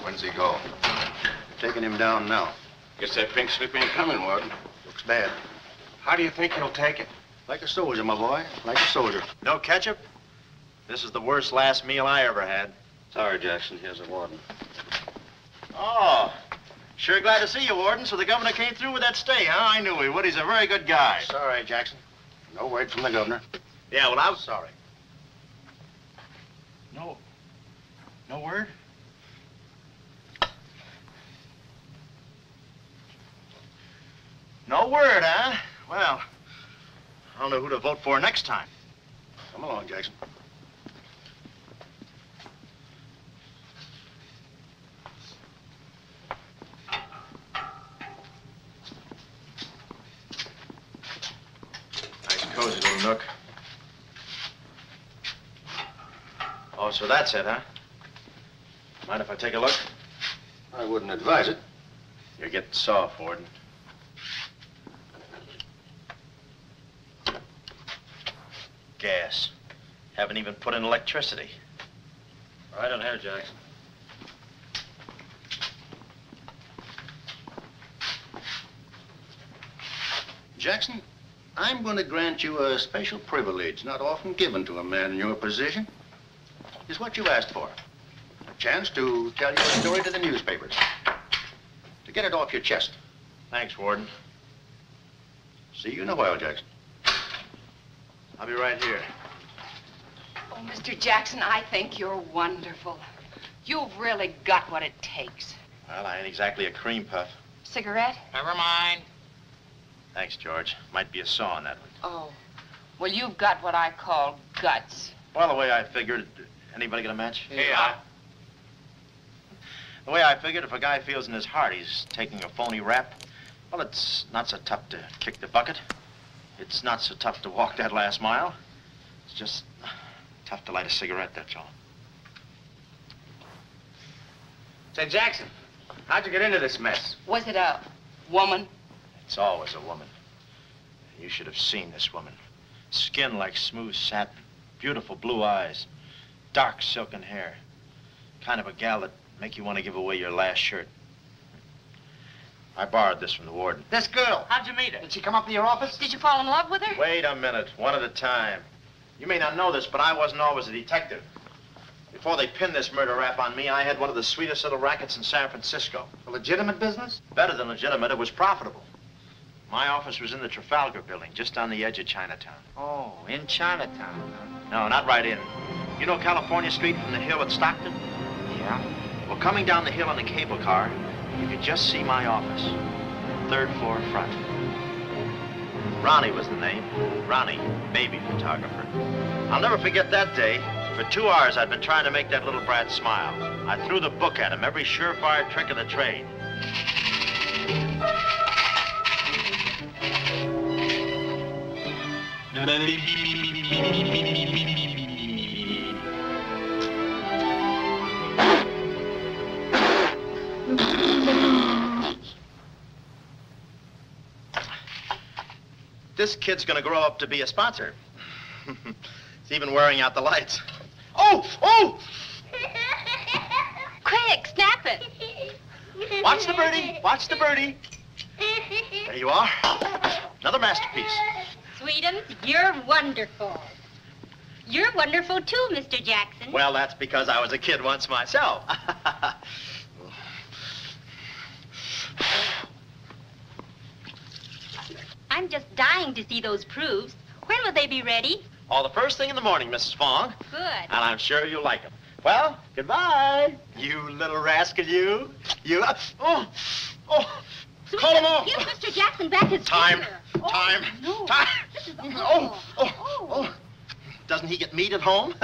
When's he go? Taking him down now. Guess that pink slip ain't coming, Warden. Looks bad. How do you think he'll take it? Like a soldier, my boy. Like a soldier. No ketchup? This is the worst last meal I ever had. Sorry, Jackson. Here's the warden. Oh, sure glad to see you, Warden. So the governor came through with that stay, huh? I knew he would. He's a very good guy. Sorry, Jackson. No word from the governor. Yeah, well, I'm sorry. No word? No word, huh? Well, I don't know who to vote for next time. Come along, Jackson. Nice cozy little nook. Oh, so that's it, huh? Mind if I take a look? I wouldn't advise it. You're getting soft, Warden. Gas. Haven't even put in electricity. Right on here, Jackson. Jackson, I'm going to grant you a special privilege not often given to a man in your position. It's what you asked for. A chance to tell your story to the newspapers. To get it off your chest. Thanks, Warden. See you in a while, Jackson. I'll be right here. Oh, Mr. Jackson, I think you're wonderful. You've really got what it takes. Well, I ain't exactly a cream puff. Cigarette? Never mind. Thanks, George. Might be a saw on that one. Oh. Well, you've got what I call guts. Well, the way I figured... Anybody get a match? Yeah. The way I figured, if a guy feels in his heart he's taking a phony rap, well, it's not so tough to kick the bucket. It's not so tough to walk that last mile. It's just tough to light a cigarette, that's all. Say, Jackson, how'd you get into this mess? Was it a woman? It's always a woman. You should have seen this woman. Skin like smooth satin, beautiful blue eyes, dark silken hair. Kind of a gal that make you want to give away your last shirt. I borrowed this from the warden. This girl. How'd you meet her? Did she come up to your office? Did you fall in love with her? Wait a minute, one at a time. You may not know this, but I wasn't always a detective. Before they pinned this murder rap on me, I had one of the sweetest little rackets in San Francisco. A legitimate business? Better than legitimate, it was profitable. My office was in the Trafalgar building, just on the edge of Chinatown. Oh, in Chinatown. No, not right in. You know California Street from the hill at Stockton? Yeah. Well, coming down the hill in a cable car, you could just see my office. Third floor front. Ronnie was the name. Ronnie, baby photographer. I'll never forget that day. For 2 hours, I'd been trying to make that little brat smile. I threw the book at him, every surefire trick of the trade. This kid's gonna grow up to be a sponsor. He's even wearing out the lights. Oh! Oh! Quick, snap it. Watch the birdie. Watch the birdie. There you are. Another masterpiece. Sweetums, you're wonderful. You're wonderful too, Mr. Jackson. Well, that's because I was a kid once myself. I'm just dying to see those proofs. When will they be ready? Oh, the first thing in the morning, Mrs. Fong. Good. And I'm sure you'll like them. Well, goodbye. You little rascal, you. You. Oh. Sweetums, Call him off. give Mr. Jackson back his Time. finger. Time. No. Time. This is awful. Oh. Doesn't he get meat at home?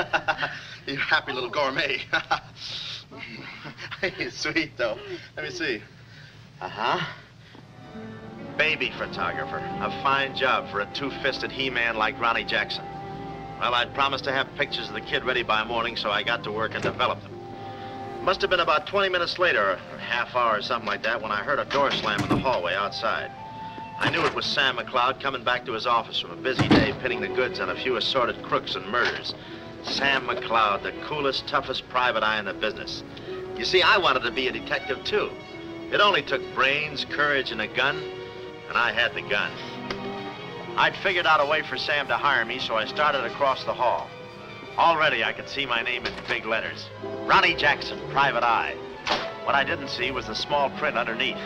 You happy little gourmet. He's sweet, though. Let me see. Uh-huh. Baby photographer. A fine job for a two-fisted he-man like Ronnie Jackson. Well, I'd promised to have pictures of the kid ready by morning, so I got to work and developed them. Must have been about 20 minutes later, or a half hour or something like that, when I heard a door slam in the hallway outside. I knew it was Sam McLeod coming back to his office from a busy day pinning the goods on a few assorted crooks and murders. Sam McLeod, the coolest, toughest private eye in the business. You see, I wanted to be a detective, too. It only took brains, courage, and a gun, and I had the gun. I'd figured out a way for Sam to hire me, so I started across the hall. Already, I could see my name in big letters. Ronnie Jackson, Private Eye. What I didn't see was the small print underneath.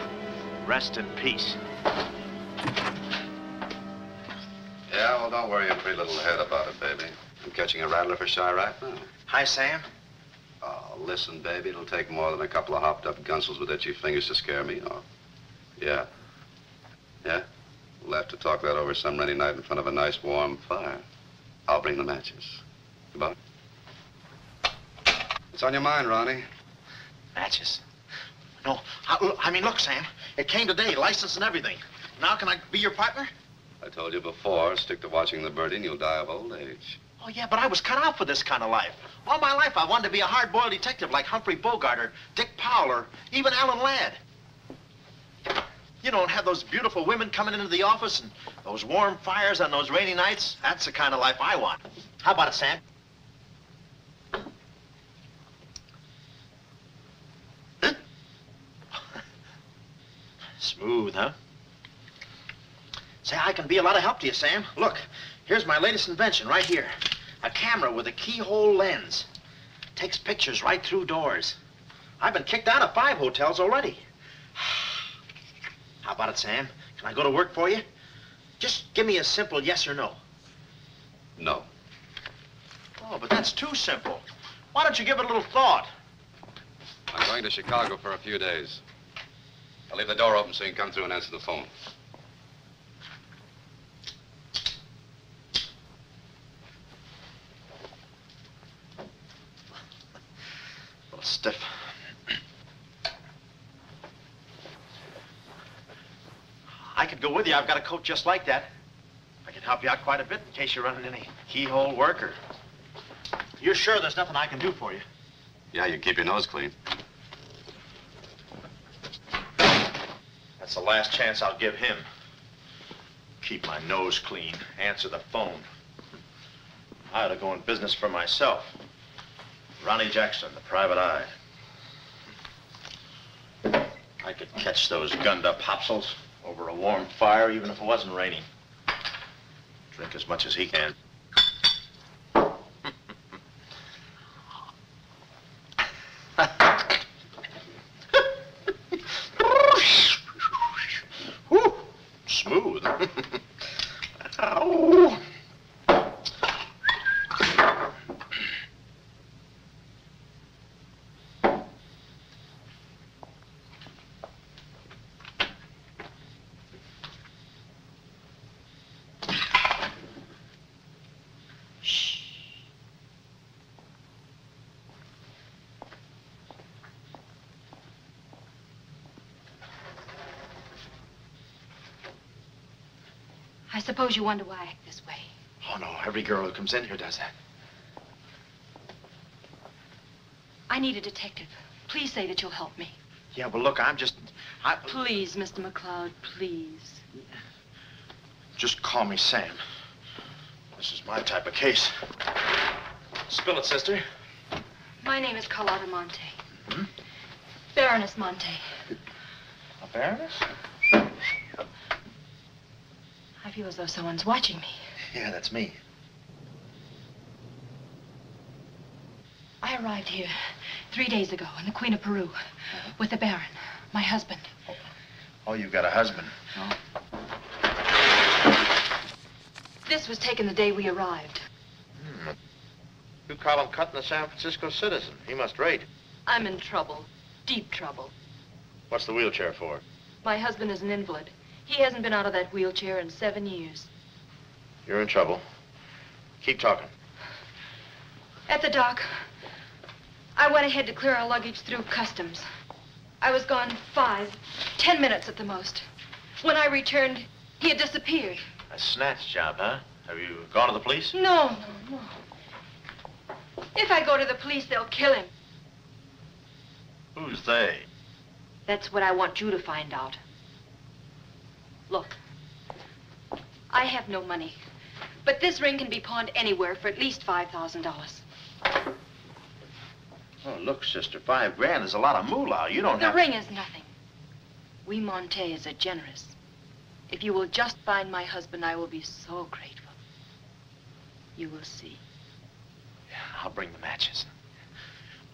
Rest in peace. Yeah, well, don't worry your pretty little head about it, baby. I'm catching a rattler for shy right now. Hi, Sam. Oh, listen, baby, it'll take more than a couple of hopped-up gunsels with itchy fingers to scare me off. Yeah? Yeah? We'll have to talk that over some rainy night in front of a nice warm fire. I'll bring the matches. Goodbye. What's on your mind, Ronnie? Matches. No, I mean, look, Sam. It came today, license and everything. Now can I be your partner? I told you before, stick to watching the birdie and you'll die of old age. Oh, yeah, but I was cut out for this kind of life. All my life, I wanted to be a hard-boiled detective like Humphrey Bogart or Dick Powell or even Alan Ladd. You don't have those beautiful women coming into the office and those warm fires on those rainy nights. That's the kind of life I want. How about it, Sam? Huh? Smooth, huh? Say, I can be a lot of help to you, Sam. Look, here's my latest invention right here. A camera with a keyhole lens. Takes pictures right through doors. I've been kicked out of 5 hotels already. How about it, Sam? Can I go to work for you? Just give me a simple yes or no. No. Oh, but that's too simple. Why don't you give it a little thought? I'm going to Chicago for a few days. I'll leave the door open so you can come through and answer the phone. A little stiff. I could go with you. I've got a coat just like that. I can help you out quite a bit in case you're running any keyhole work or... You're sure there's nothing I can do for you? Yeah, you keep your nose clean. That's the last chance I'll give him. Keep my nose clean. Answer the phone. I ought to go in business for myself. Ronnie Jackson, the Private Eye. I could catch those gunned-up hopsels over a warm fire, even if it wasn't raining. Drink as much as he can. Whew, smooth. Ow. I suppose you wonder why I act this way. Oh, no, every girl who comes in here does that. I need a detective. Please say that you'll help me. Yeah, well, look, Please, Mr. McCloud, please. Just call me Sam. This is my type of case. Spill it, sister. My name is Carlotta Monte. Hmm? Baroness Monte. A baroness? I feel as though someone's watching me. Yeah, that's me. I arrived here 3 days ago in the Queen of Peru with the Baron, my husband. Oh, you've got a husband. Oh. This was taken the day we arrived. You call him cutting a San Francisco citizen. He must rate. I'm in trouble, deep trouble. What's the wheelchair for? My husband is an invalid. He hasn't been out of that wheelchair in 7 years. You're in trouble. Keep talking. At the dock, I went ahead to clear our luggage through customs. I was gone 5-10 minutes at the most. When I returned, he had disappeared. A snatch job, huh? Have you gone to the police? No. If I go to the police, they'll kill him. Who's they? That's what I want you to find out. Look, I have no money, but this ring can be pawned anywhere for at least $5,000. Oh, look, sister, $5 grand is a lot of moolah. You don't The have... ring is nothing. We Montes are generous. If you will just find my husband, I will be so grateful. You will see. Yeah, I'll bring the matches.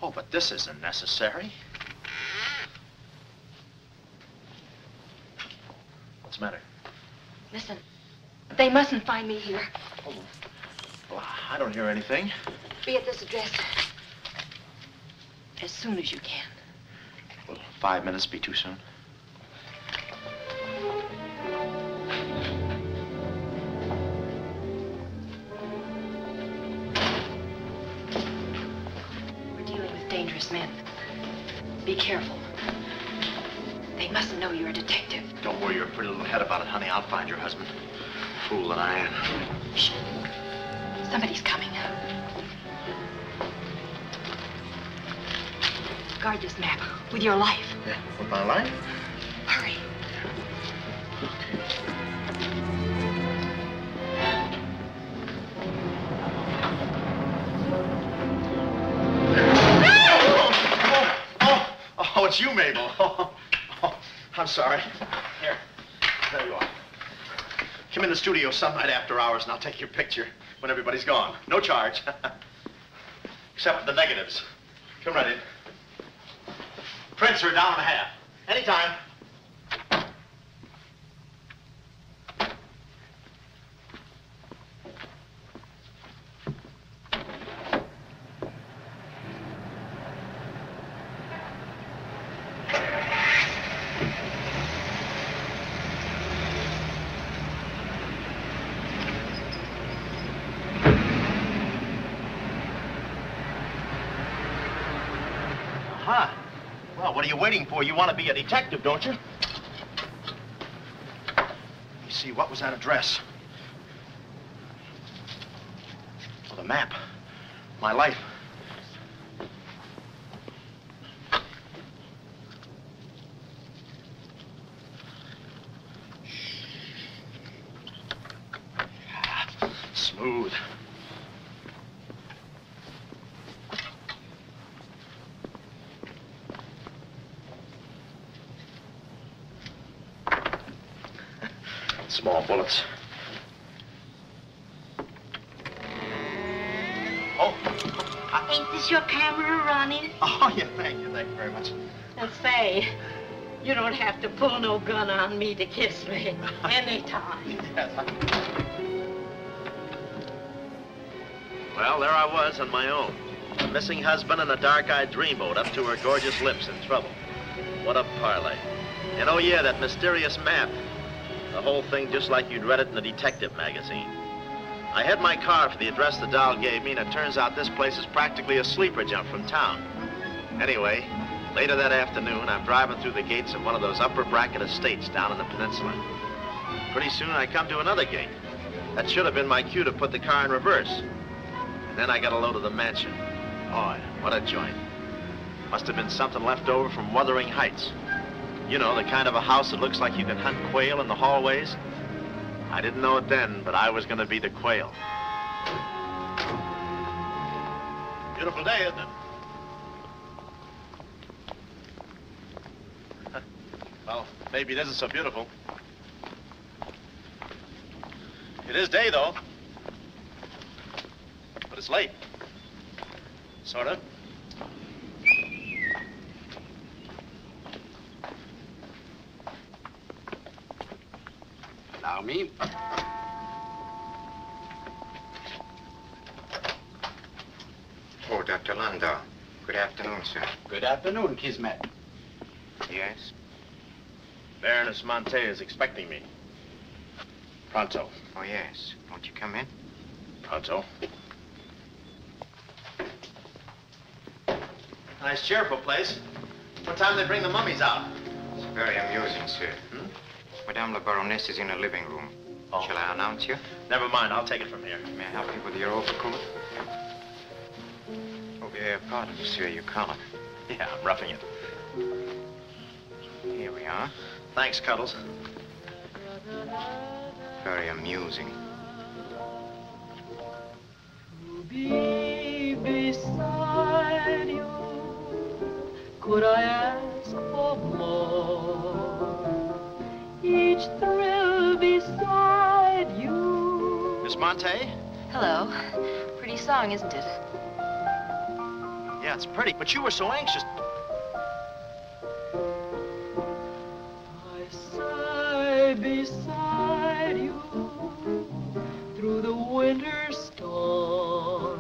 Oh, but this isn't necessary. What's the matter? Listen, they mustn't find me here. Oh, well, I don't hear anything. Be at this address as soon as you can. Will 5 minutes be too soon? We're dealing with dangerous men. Be careful. They mustn't know you're a detective. Don't worry your pretty little head about it, honey. I'll find your husband. Fool that I am. Shh. Somebody's coming. Guard this map with your life. Yeah, with my life? Hurry. Oh, it's you, Mabel. Oh, I'm sorry. Here, there you are. Come in the studio some night after hours, and I'll take your picture when everybody's gone. No charge. Except for the negatives. Come right in. Prints are $1.50. Anytime. Well, what are you waiting for? You want to be a detective, don't you? Let me see, what was that address? Oh, the map. My life. Smooth. Small bullets. Oh. Ain't this your camera running? Oh, yeah, thank you very much. And say, you don't have to pull no gun on me to kiss me anytime. Yes, Well, there I was on my own. A missing husband and a dark-eyed dreamboat up to her gorgeous lips in trouble. What a parlay. And oh, yeah, that mysterious map. The whole thing just like you'd read it in a detective magazine. I had my car for the address the doll gave me, and it turns out this place is practically a sleeper jump from town. Anyway, later that afternoon, I'm driving through the gates of one of those upper bracket estates down in the peninsula. Pretty soon, I come to another gate. That should have been my cue to put the car in reverse. And then I got a load of the mansion. Oh, what a joint. Must have been something left over from Wuthering Heights. You know, the kind of a house that looks like you can hunt quail in the hallways. I didn't know it then, but I was going to be the quail. Beautiful day, isn't it? Well, maybe it isn't so beautiful. It is day, though. But it's late. Sort of. Allow me. Oh, Dr. Landau. Good afternoon, sir. Good afternoon, Kismet. Yes? Baroness Monte is expecting me. Pronto. Oh, yes. Won't you come in? Pronto. Nice, cheerful place. What time do they bring the mummies out? It's very amusing, sir. Madame la Baroness is in her living room. Oh. Shall I announce you? Never mind, I'll take it from here. May I help you with your overcoat? Oh, yeah, pardon, monsieur, your collar. Yeah, I'm roughing it. Here we are. Thanks, Cuddles. Very amusing. To be beside you could I ask for more? Each thrill beside you. Miss Monte? Hello. Pretty song, isn't it? Yeah, it's pretty, but you were so anxious. I sigh beside you through the winter storm.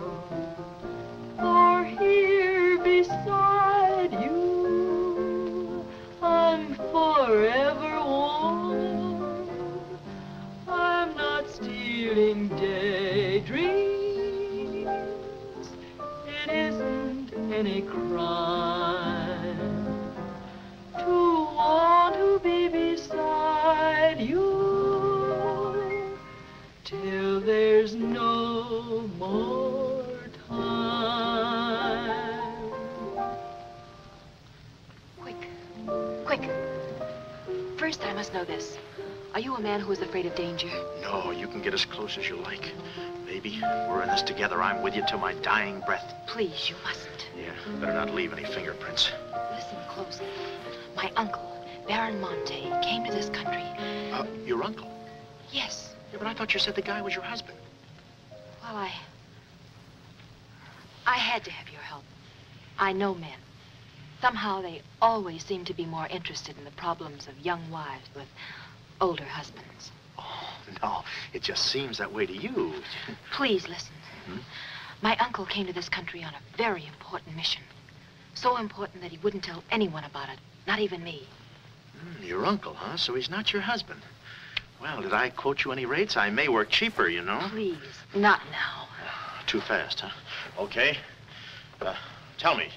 For here beside you, I'm forever warm. I'm not stealing daydreams. It isn't any crime to want to be beside you till there's no more time. Quick. First, I must know this. Are you a man who is afraid of danger? No, you can get as close as you like. Baby, we're in this together. I'm with you till my dying breath. Please, you mustn't. Yeah, better not leave any fingerprints. Listen closely. My uncle, Baron Monte, came to this country. Your uncle? Yes. Yeah, but I thought you said the guy was your husband. Well, I had to have your help. I know men. Somehow they always seem to be more interested in the problems of young wives with older husbands. Oh, no, it just seems that way to you. Please listen. My uncle came to this country on a very important mission. So important that he wouldn't tell anyone about it, not even me. Your uncle, huh? So he's not your husband. Well, did I quote you any rates? I may work cheaper, you know. Please, not now. Too fast, huh? Okay. Tell me,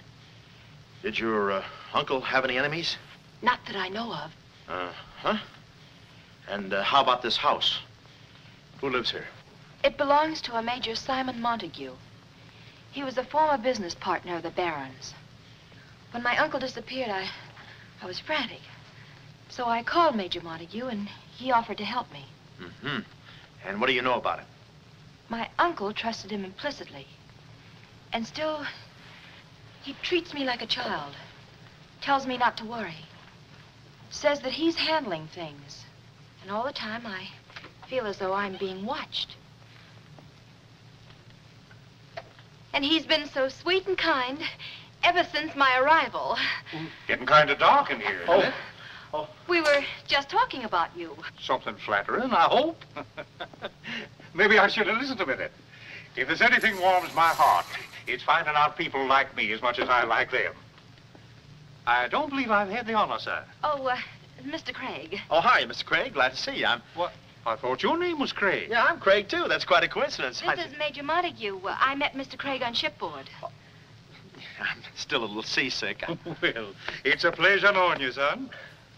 did your uncle have any enemies? Not that I know of. Huh? And how about this house? Who lives here? It belongs to a Major Simon Montague. He was a former business partner of the Baron's. When my uncle disappeared, I was frantic. So I called Major Montague, and he offered to help me. And what do you know about it? My uncle trusted him implicitly. And still, he treats me like a child. Tells me not to worry. Says that he's handling things. And all the time, I feel as though I'm being watched. And he's been so sweet and kind ever since my arrival. Getting kind of dark in here, isn't it? We were just talking about you. Something flattering, I hope. Maybe I should have listened a minute. If there's anything warms my heart, it's finding out people like me as much as I like them. I don't believe I've had the honor, sir. Oh, Mr. Craig. Oh, hi, Mr. Craig. Glad to see you. What? I thought your name was Craig. Yeah, I'm Craig, too. That's quite a coincidence. This is Major Montague. I met Mr. Craig on shipboard. I'm still a little seasick. Well, it's a pleasure knowing you, son.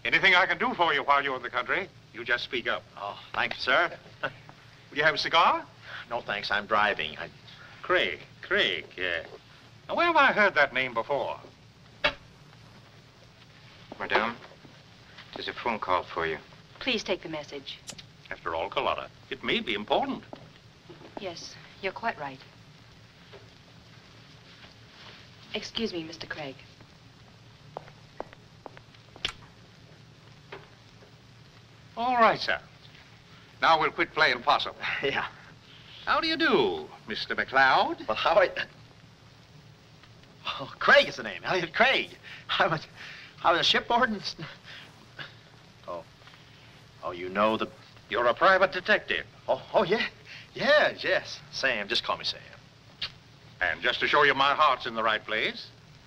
Anything I can do for you while you're in the country, you just speak up. Oh, thank you, sir. Will you have a cigar? No, thanks. I'm driving. Craig, yeah. Now, where have I heard that name before? Madame, there's a phone call for you. Please take the message. After all, Carlotta, it may be important. Yes, you're quite right. Excuse me, Mr. Craig. All right, sir. Now we'll quit playing possum. Yeah. How do you do, Mr. McLeod? Well, how are... Oh, Craig is the name. Elliott Craig. I was shipboard and... Oh, you know the... You're a private detective. Oh, yeah. Yes. Sam, just call me Sam. And just to show you my heart's in the right place,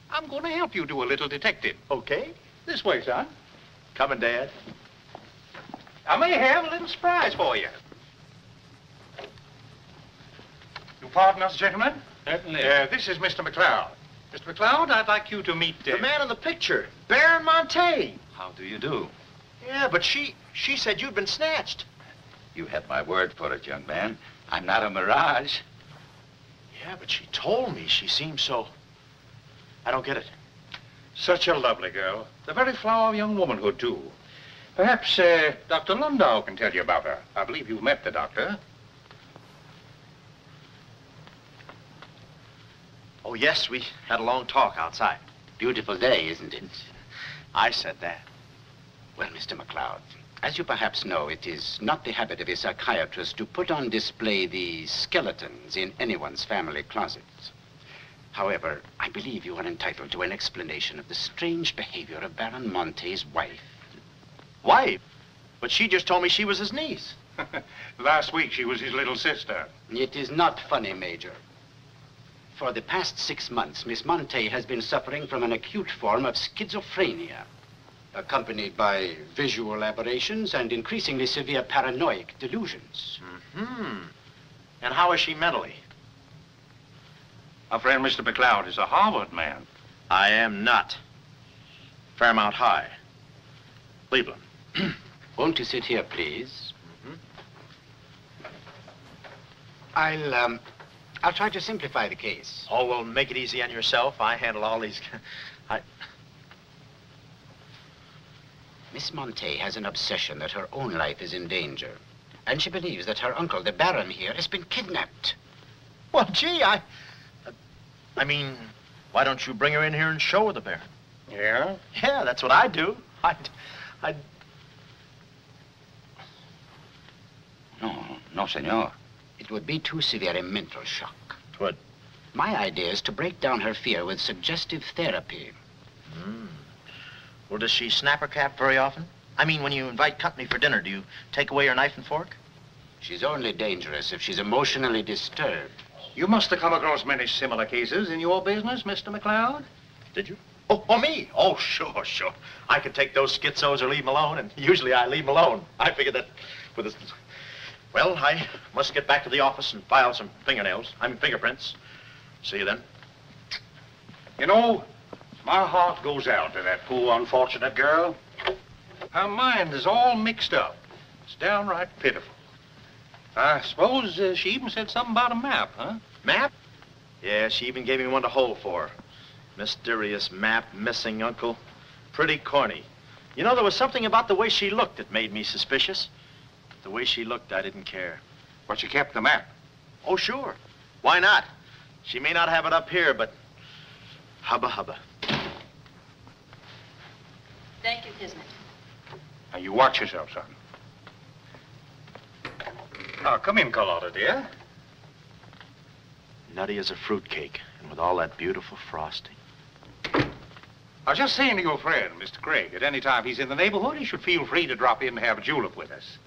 I'm going to help you do a little detective. Okay. This way, son. Coming, Dad. I may have a little surprise for you. You pardon us, gentlemen? Certainly. This is Mr. McLeod. Mr. McLeod, I'd like you to meet... The man in the picture, Baron Monte. How do you do? Yeah, but she said you'd been snatched. You had my word for it, young man. I'm not a mirage. Yeah, but she told me she seemed so... I don't get it. Such a lovely girl. The very flower of young womanhood, too. Perhaps, Dr. Lundau can tell you about her. I believe you've met the doctor. Oh, yes, we had a long talk outside. Beautiful day, isn't it? I said that. Well, Mr. McLeod, as you perhaps know, it is not the habit of a psychiatrist to put on display the skeletons in anyone's family closets. However, I believe you are entitled to an explanation of the strange behavior of Baron Monte's wife. Wife? But she just told me she was his niece. Last week, she was his little sister. It is not funny, Major. For the past 6 months, Miss Monte has been suffering from an acute form of schizophrenia, accompanied by visual aberrations and increasingly severe paranoid delusions. Mm-hmm. And how is she mentally? Our friend Mr. McLeod is a Harvard man. I am not. Fairmount High. Cleveland. Won't you sit here, please? I'll try to simplify the case. Oh, well, make it easy on yourself. I handle all these... Miss Monte has an obsession that her own life is in danger. And she believes that her uncle, the Baron here, has been kidnapped. Well, gee, I mean, why don't you bring her in here and show her the Baron? Yeah? Yeah, that's what I'd do. No, senor. It would be too severe a mental shock. What? My idea is to break down her fear with suggestive therapy. Well, does she snap her cap very often? I mean, when you invite company for dinner, do you take away her knife and fork? She's only dangerous if she's emotionally disturbed. You must have come across many similar cases in your business, Mr. McLeod. Did you? Oh, me? Oh, sure. I could take those schizos or leave them alone, and usually I leave them alone. I figured that with this... Well, I must get back to the office and file some fingerprints. See you then. You know, my heart goes out to that poor, unfortunate girl. Her mind is all mixed up. It's downright pitiful. I suppose she even said something about a map, huh? Map? Yeah, she even gave me one to hold for her. Mysterious map, missing uncle. Pretty corny. You know, there was something about the way she looked that made me suspicious. The way she looked, I didn't care. But she kept the map. Oh, sure. Why not? She may not have it up here, but hubba hubba. Thank you, Kismet. Now, you watch yourself, son. Now, come in, Carlotta, dear. Nutty as a fruitcake, and with all that beautiful frosting. I was just saying to your friend, Mr. Craig, at any time he's in the neighborhood, he should feel free to drop in and have a julep with us.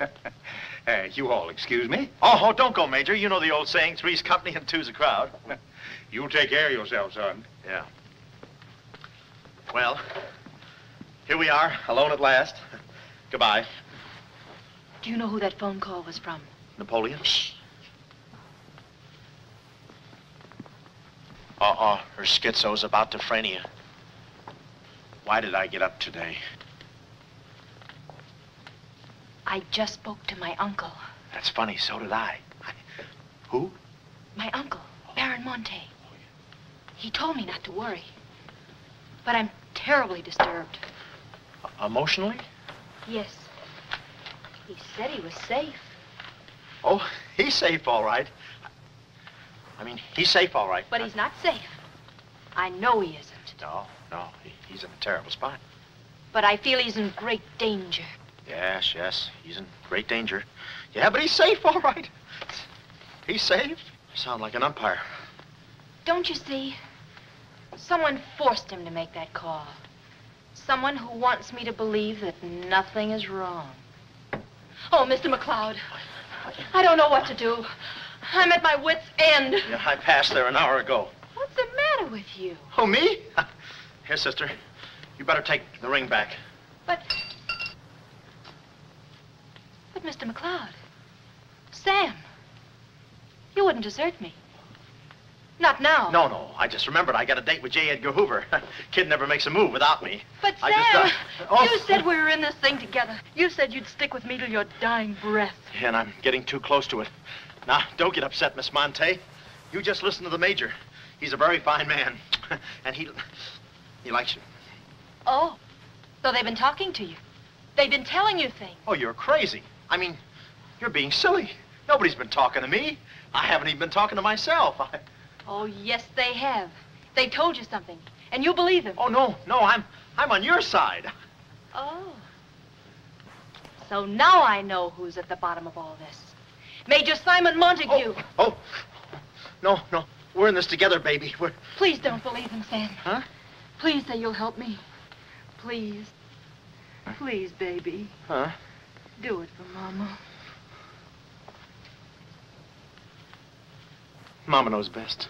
You all excuse me? Oh, don't go, Major. You know the old saying, three's company and two's a crowd. You'll take care of yourself, son. Yeah. Well, here we are, alone at last. Goodbye. Do you know who that phone call was from? Napoleon? Her schizo's about to frania. Why did I get up today? I just spoke to my uncle. That's funny, so did I. Who? My uncle, Baron Monte. He told me not to worry. But I'm terribly disturbed. Emotionally? Yes. He said he was safe. Oh, he's safe, all right. I mean, he's safe, all right. But he's not safe. I know he isn't. No, he's in a terrible spot. But I feel he's in great danger. Yes, he's in great danger. Yeah, but he's safe, all right. He's safe. I sound like an umpire. Don't you see? Someone forced him to make that call. Someone who wants me to believe that nothing is wrong. Oh, Mr. McLeod, I don't know what to do. I'm at my wit's end. Yeah, I passed there an hour ago. What's the matter with you? Oh, me? Here, sister. You better take the ring back. But Mr. McLeod, Sam, you wouldn't desert me. Not now. No. I just remembered I got a date with J. Edgar Hoover. Kid never makes a move without me. But Sam, you said we were in this thing together. You said you'd stick with me till your dying breath. And I'm getting too close to it. Now, don't get upset, Miss Monte. You just listen to the Major. He's a very fine man. And he likes you. Oh, so they've been talking to you. They've been telling you things. Oh, you're crazy. I mean, you're being silly. Nobody's been talking to me. I haven't even been talking to myself. Oh, yes, they have. They told you something. And you believe him? Oh, no, I'm on your side. Oh. So now I know who's at the bottom of all this. Major Simon Montague. Oh. No. We're in this together, baby. Please don't believe him, Sam. Huh? Please say you'll help me. Please. Please, baby. Huh? Do it for Mama. Mama knows best.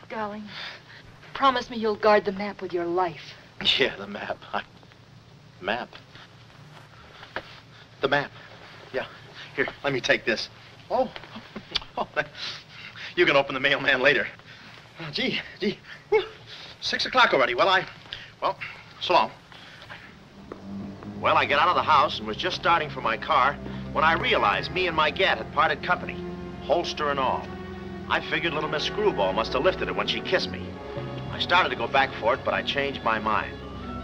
Darling, promise me you'll guard the map with your life. Yeah, the map. Map? The map. Yeah. Here, let me take this. Oh. You can open the mailman later. Oh, gee. Whew. 6 o'clock already. Well, so long. Well, I got out of the house and was just starting for my car when I realized me and my gat had parted company, holster and all. I figured little Miss Screwball must have lifted it when she kissed me. I started to go back for it, but I changed my mind.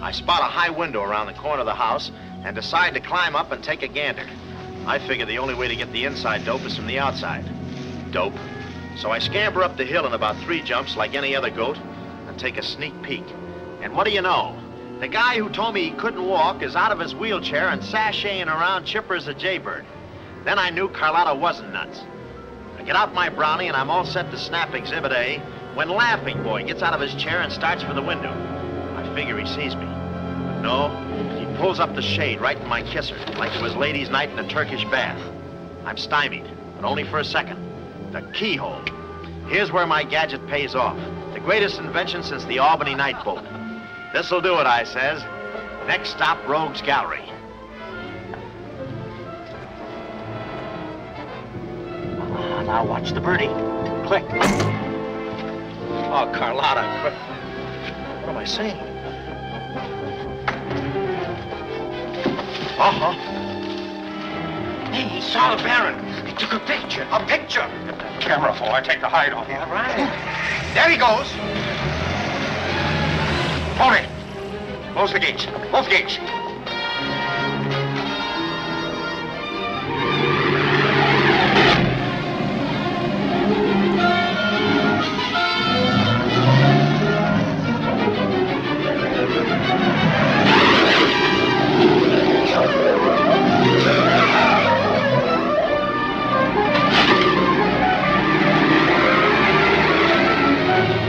I spot a high window around the corner of the house and decide to climb up and take a gander. I figure the only way to get the inside dope is from the outside. Dope. So I scamper up the hill in about 3 jumps like any other goat and take a sneak peek. And what do you know? The guy who told me he couldn't walk is out of his wheelchair and sashaying around chipper as a jaybird. Then I knew Carlotta wasn't nuts. I get out my brownie and I'm all set to snap Exhibit A when Laughing Boy gets out of his chair and starts for the window. I figure he sees me. But no, he pulls up the shade right in my kisser, like it was ladies' night in a Turkish bath. I'm stymied, but only for a second. The keyhole. Here's where my gadget pays off. The greatest invention since the Albany night boat. This'll do it, I says. Next stop, Rogue's Gallery. Now watch the birdie. Click. Oh, Carlotta. What am I saying? Uh-huh. Hey, he saw the Baron. He took a picture. A picture? Get that camera full. I take the hide off. Yeah, right. There he goes. Hold it. Close the gates. Both gates.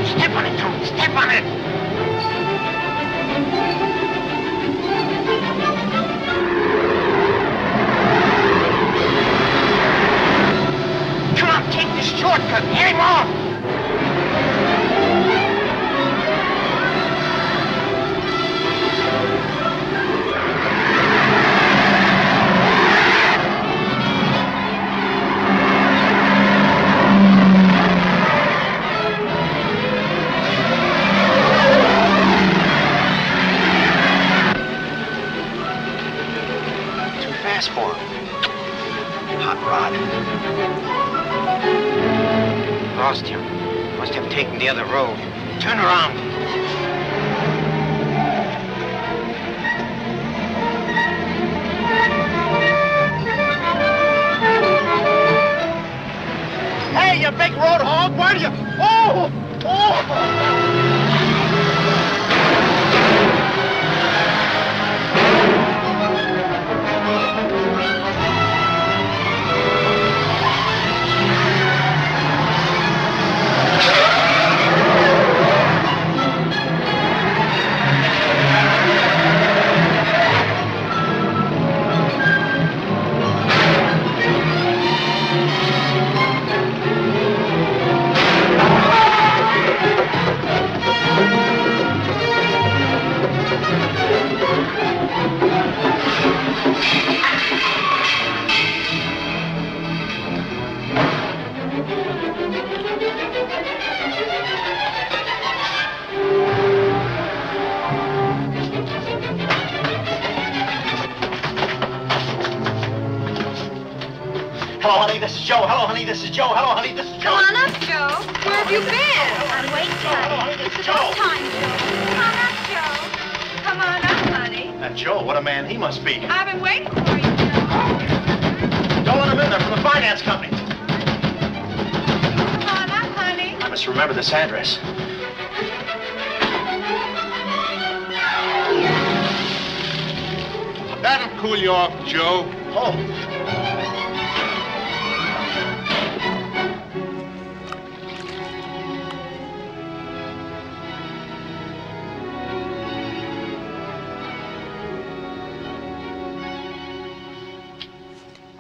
Step on it, Tony. Step on it. Come on, take this shortcut. Get him off. For him. Hot rod. Lost him. Must have taken the other road. Turn around. Hey, you big road hog, where do you... Oh! Hello, honey, this is Joe. Hello, honey, this is Joe. Hello, honey, this is Joe. Come on up, Joe. Where have you been? I'm waiting, Hello, honey, honey. this is It's about Joe. time, Joe. Come on up, Joe. Come on up, honey. That Joe, what a man he must be. I've been waiting for you, Joe. Don't let him in there, from the finance company. Come on up, honey. I must remember this address. That'll cool you off, Joe. Oh.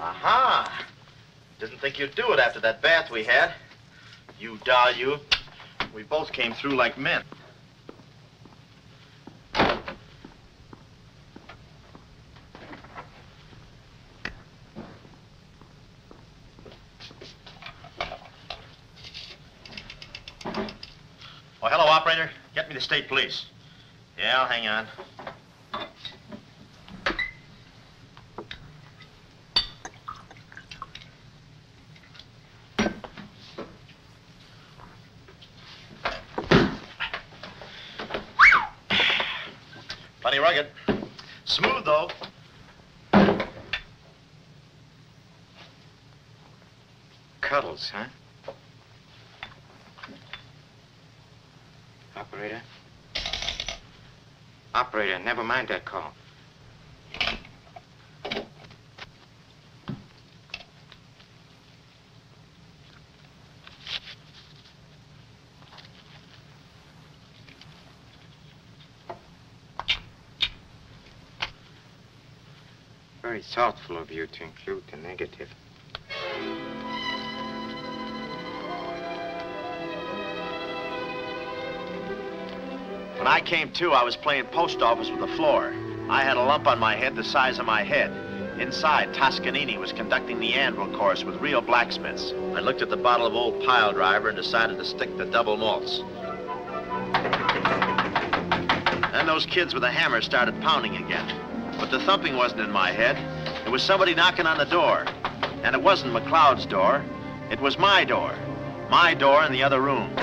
Aha! Didn't think you'd do it after that bath we had. You doll, you. We both came through like men. Oh, hello, operator. Get me the state police. Yeah, I'll hang on. Plenty rugged. Smooth, though. Cuddles, huh? Operator? Operator, never mind that call. Very thoughtful of you to include the negative. When I came to, I was playing post office with the floor. I had a lump on my head the size of my head. Inside, Toscanini was conducting the anvil course with real blacksmiths. I looked at the bottle of old pile driver and decided to stick the double malts. Then those kids with a hammer started pounding again. But the thumping wasn't in my head. It was somebody knocking on the door. And it wasn't McLeod's door. It was my door. My door in the other room.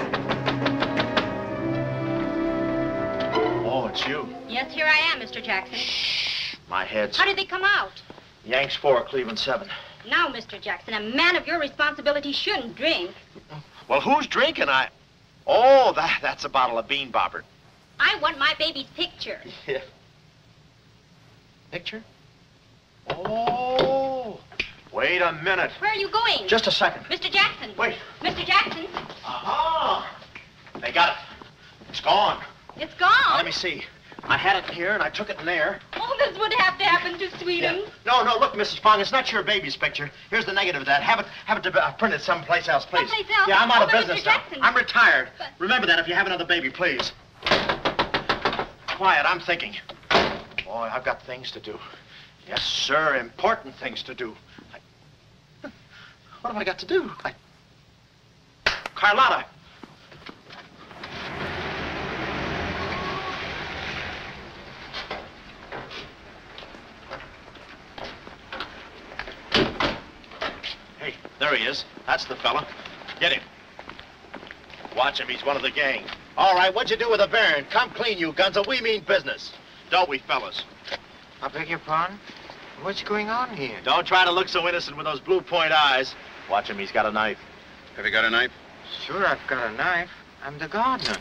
Oh, it's you. Yes, here I am, Mr. Jackson. Shh. My head's... How did they come out? Yanks 4, Cleveland 7. Now, Mr. Jackson, a man of your responsibility shouldn't drink. Well, who's drinking? Oh, that's a bottle of Bean Bobber. I want my baby's picture. Yeah. Picture? Oh. Wait a minute. Where are you going? Just a second. Mr. Jackson. Wait. Mr. Jackson. Aha! They got it. It's gone. It's gone? Now, let me see. I had it in here, and I took it in there. Oh, this would have to happen to Sweden. Yeah. No, look, Mrs. Fong, it's not your baby's picture. Here's the negative of that. Have it printed someplace else, please. Someplace else? Yeah, I'm out of but business Mr. now. Jackson. I'm retired. But... Remember that if you have another baby, please. Quiet, I'm thinking. Boy, I've got things to do. Yes, sir, important things to do. What have I got to do? Carlotta. Hey, there he is. That's the fella. Get him. Watch him. He's one of the gang. All right, what'd you do with the Baron? Come clean, you Gunzel. We mean business. Don't we, fellas? I beg your pardon? What's going on here? Don't try to look so innocent with those blue point eyes. Watch him. He's got a knife. Have you got a knife? Sure, I've got a knife. I'm the gardener.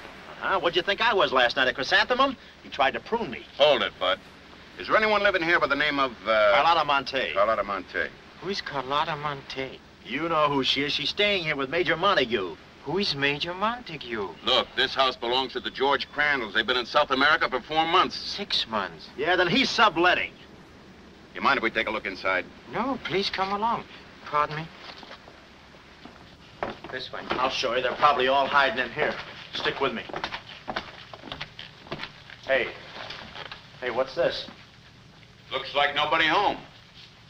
What'd you think I was last night, a chrysanthemum? He tried to prune me. Hold it, Bud. Is there anyone living here by the name of, Carlotta Monte. Carlotta Monte. Who's Carlotta Monte? You know who she is. She's staying here with Major Montague. Who is Major Montague? Look, this house belongs to the George Crandalls. They've been in South America for 4 months. 6 months. Yeah, then he's subletting. You mind if we take a look inside? No, please come along. Pardon me. This way. I'll show you. They're probably all hiding in here. Stick with me. Hey, what's this? Looks like nobody home.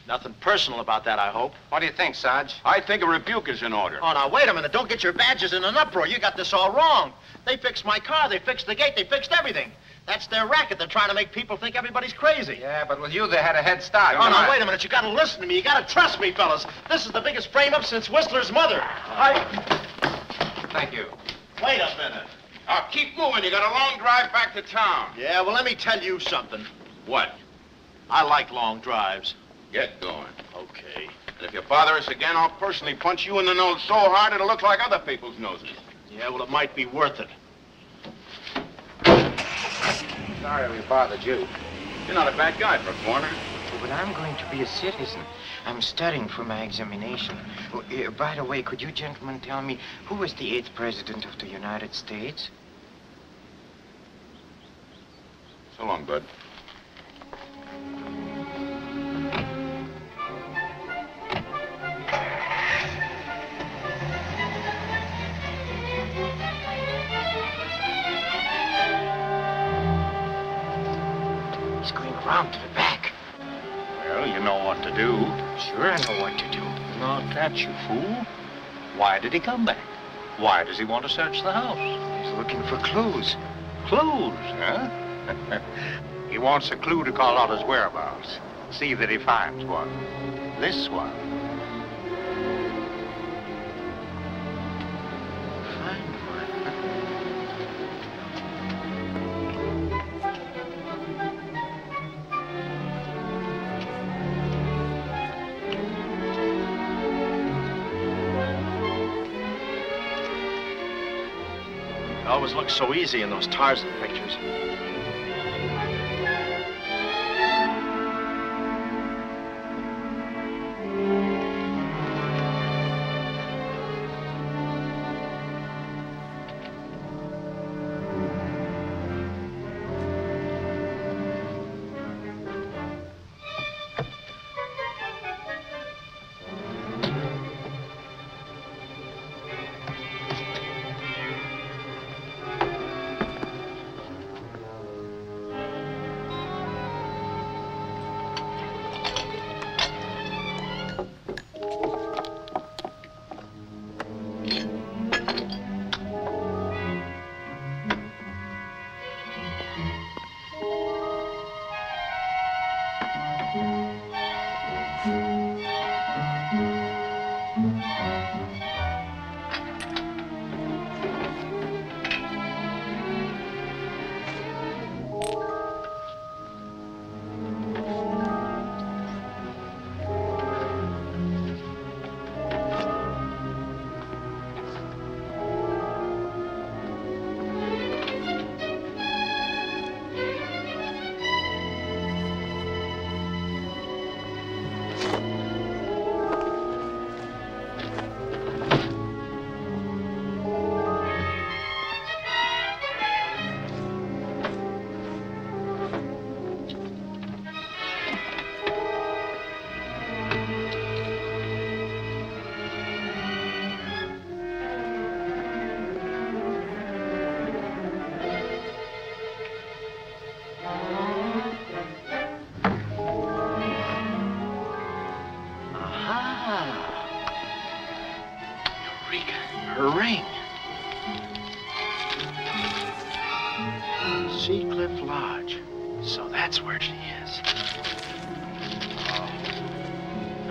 Nothing personal about that, I hope. What do you think, Sarge? I think a rebuke is in order. Oh, now, wait a minute. Don't get your badges in an uproar. You got this all wrong. They fixed my car. They fixed the gate. They fixed everything. That's their racket. They're trying to make people think everybody's crazy. Yeah, but with you, they had a head start. Oh, now, wait a minute. You got to listen to me. You got to trust me, fellas. This is the biggest frame-up since Whistler's mother. Thank you. Wait a minute. Keep moving. You got a long drive back to town. Yeah, well, let me tell you something. What? I like long drives. Get going. Okay. And if you bother us again, I'll personally punch you in the nose so hard it'll look like other people's noses. Yeah, well, it might be worth it. Sorry we bothered you. You're not a bad guy for a foreigner. but I'm going to be a citizen. I'm studying for my examination. Oh, by the way, could you gentlemen tell me who was the 8th president of the United States? So long, bud. He's going around to the back. Well, you know what to do. Sure, I know what to do. Not that, you fool. Why did he come back? Why does he want to search the house? He's looking for clues. Clues, huh? He wants a clue to call out his whereabouts. See that he finds one. This one. Find one. It always looks so easy in those Tarzan pictures.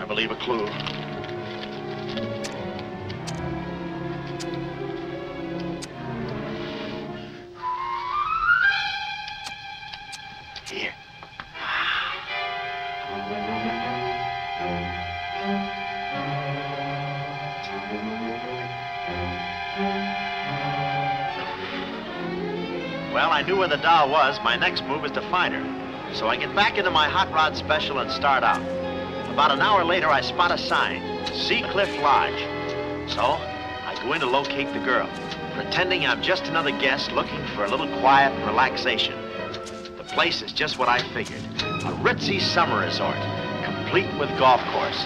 Leave a clue. Here. Well, I knew where the doll was. My next move is to find her. So I get back into my hot rod special and start out. About an hour later, I spot a sign, Sea Cliff Lodge. So, I go in to locate the girl, pretending I'm just another guest looking for a little quiet and relaxation. The place is just what I figured, a ritzy summer resort, complete with golf course.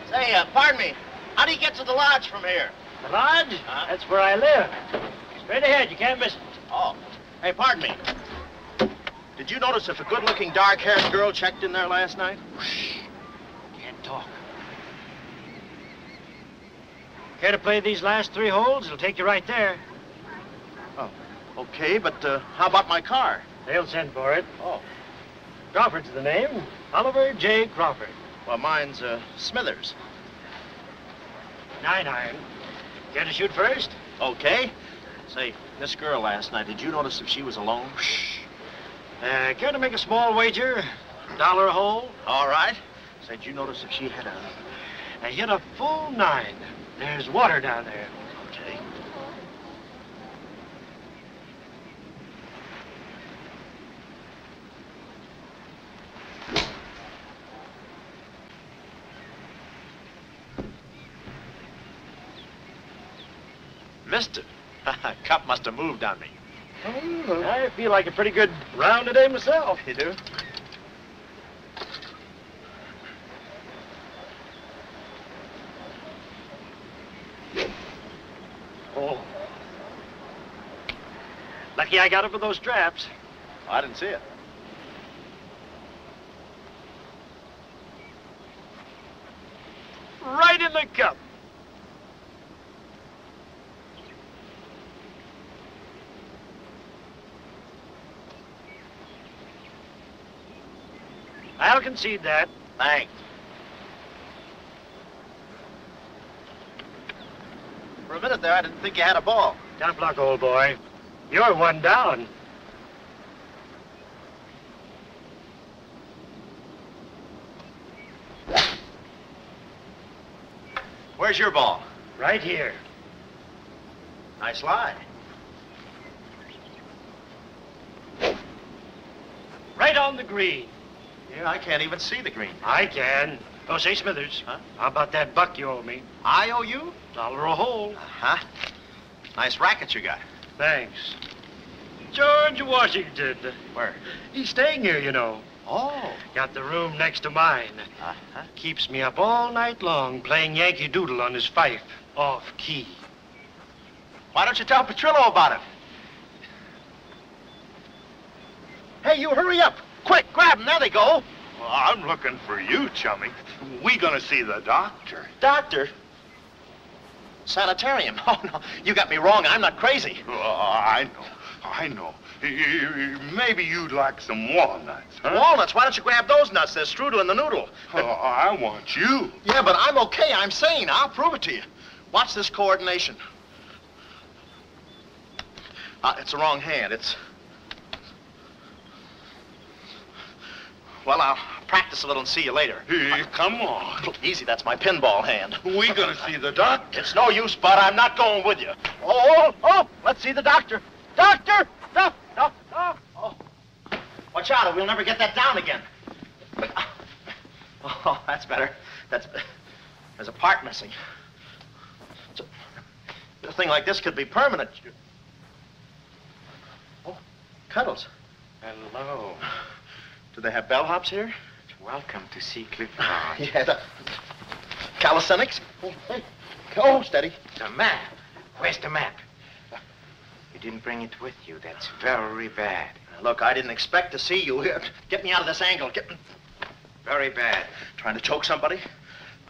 Say, pardon me, how do you get to the lodge from here? The lodge? Huh? That's where I live. Straight ahead, you can't miss it. Oh, hey, pardon me. Did you notice if a good-looking, dark-haired girl checked in there last night? Shh. Can't talk. Care to play these last 3 holes? It'll take you right there. Oh, okay, but how about my car? They'll send for it. Oh. Crawford's the name. Oliver J. Crawford. Well, mine's Smithers. 9-iron. Care to shoot first? Okay. Say, this girl last night, did you notice if she was alone? Shh. Care to make a small wager? $1 a hole? All right. Say, did you notice if she had I hit a full 9. There's water down there. Okay. two-fisted. Cup must have moved on me. I feel like a pretty good round today myself. You do? Oh. Lucky I got it for those straps. Oh, I didn't see it. Right in the cup. I'll concede that. Thanks. For a minute there, I didn't think you had a ball. Tough luck, old boy. You're one down. Where's your ball? Right here. Nice lie. Right on the green. Yeah, I can't even see the green. I can. Oh, say, Smithers. Huh? How about that buck you owe me? I owe you? $1 a hole. Uh-huh. Nice racket you got. Thanks. George Washington. Where? He's staying here, you know. Oh. Got the room next to mine. Uh-huh. Keeps me up all night long playing Yankee Doodle on his fife. Off key. Why don't you tell Petrillo about it? Hey, you hurry up. Quick, grab them. There they go. Well, I'm looking for you, chummy. We gonna see the doctor. Doctor? Sanitarium. Oh, no. You got me wrong. I'm not crazy. Oh, I know. Maybe you'd like some walnuts, huh? Walnuts? Why don't you grab those nuts? They're strudel in the noodle. Oh, I want you. Yeah, but I'm okay. I'm sane. I'll prove it to you. Watch this coordination. It's the wrong hand. It's... Well, I'll practice a little and see you later. Hey, come on. Easy, that's my pinball hand. We gonna see the doctor. It's no use, Bud. I'm not going with you. Oh, let's see the doctor. Doctor! No. Oh. Watch out, or we'll never get that down again. Oh, that's better. There's a part missing. A thing like this could be permanent. Oh, Cuddles. Hello. Do they have bellhops here? Welcome to see Clifford. Yeah, the calisthenics. Oh, hey. Oh, steady. The map. Where's the map? You didn't bring it with you. That's very bad. Look, I didn't expect to see you here. Get me out of this angle. Very bad. Trying to choke somebody?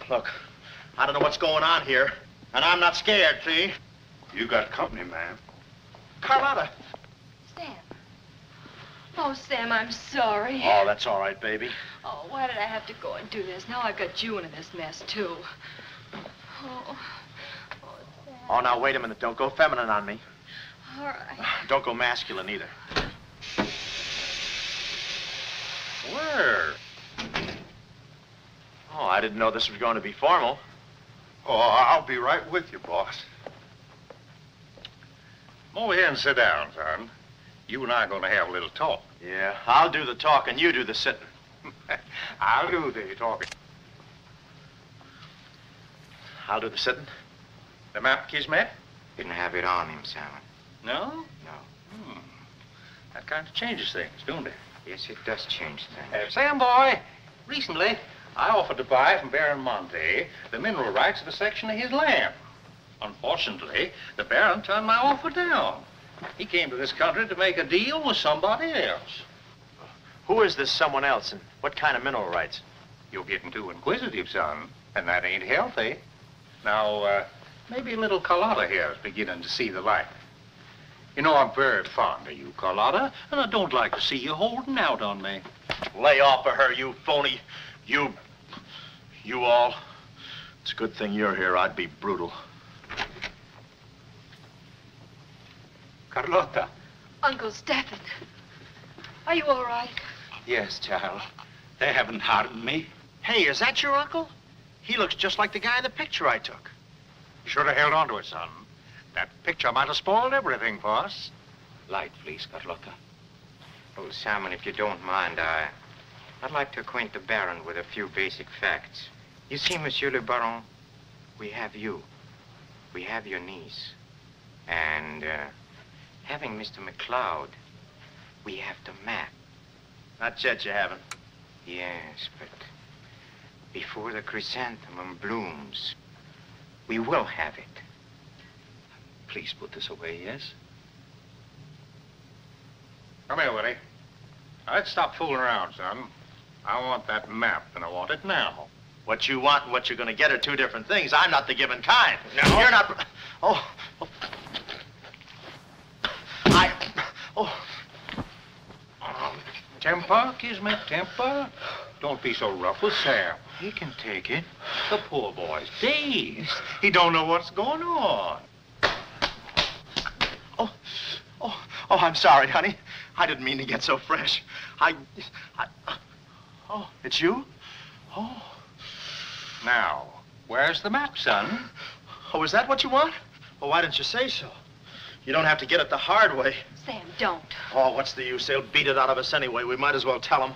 Look, I don't know what's going on here, and I'm not scared, see? You got company, ma'am. Carlotta. Sam. Oh, Sam, I'm sorry. Oh, that's all right, baby. Oh, why did I have to go and do this? Now I've got you in this mess, too. Oh, Sam. Oh, now, wait a minute. Don't go feminine on me. All right. Don't go masculine, either. Where? Oh, I didn't know this was going to be formal. Oh, I'll be right with you, boss. Come over here and sit down, son. You and I are going to have a little talk. Yeah, I'll do the talking, you do the sitting. I'll do the talking. I'll do the sitting. The map, Kismet? Didn't have it on him, Simon. No? No. That kind of changes things, don't it? Yes, it does change things. Sam, boy, recently I offered to buy from Baron Monte the mineral rights of a section of his land. Unfortunately, the Baron turned my offer down. He came to this country to make a deal with somebody else. Who is this someone else, and what kind of mineral rights? You're getting too inquisitive, son, and that ain't healthy. Now, maybe little Carlotta here is beginning to see the light. You know, I'm very fond of you, Carlotta, and I don't like to see you holding out on me. Lay off of her, you phony. You all. It's a good thing you're here. I'd be brutal. Carlotta. Uncle Stephen. Are you all right? Yes, child. They haven't harmed me. Hey, is that your uncle? He looks just like the guy in the picture I took. You should have held on to it, son. That picture might have spoiled everything for us. Light, please, Carlotta. Oh, Simon, if you don't mind, I'd like to acquaint the Baron with a few basic facts. You see, Monsieur le Baron, we have you. We have your niece. And, having Mr. McLeod, we have the map. Not yet, you haven't. Yes, but before the chrysanthemum blooms, we will have it. Please put this away, yes? Come here, Willie. Now, let's stop fooling around, son. I want that map, and I want it now. What you want and what you're going to get are two different things. I'm not the given kind. No. You're not... Oh. Temper, Kismet, temper. Don't be so rough with Sam. He can take it. The poor boy's dazed. He don't know what's going on. Oh, I'm sorry, honey. I didn't mean to get so fresh. Oh, it's you? Oh. Now, where's the map, son? Oh, is that what you want? Well, why didn't you say so? You don't have to get it the hard way. Sam, don't. Oh, what's the use? They'll beat it out of us anyway. We might as well tell them.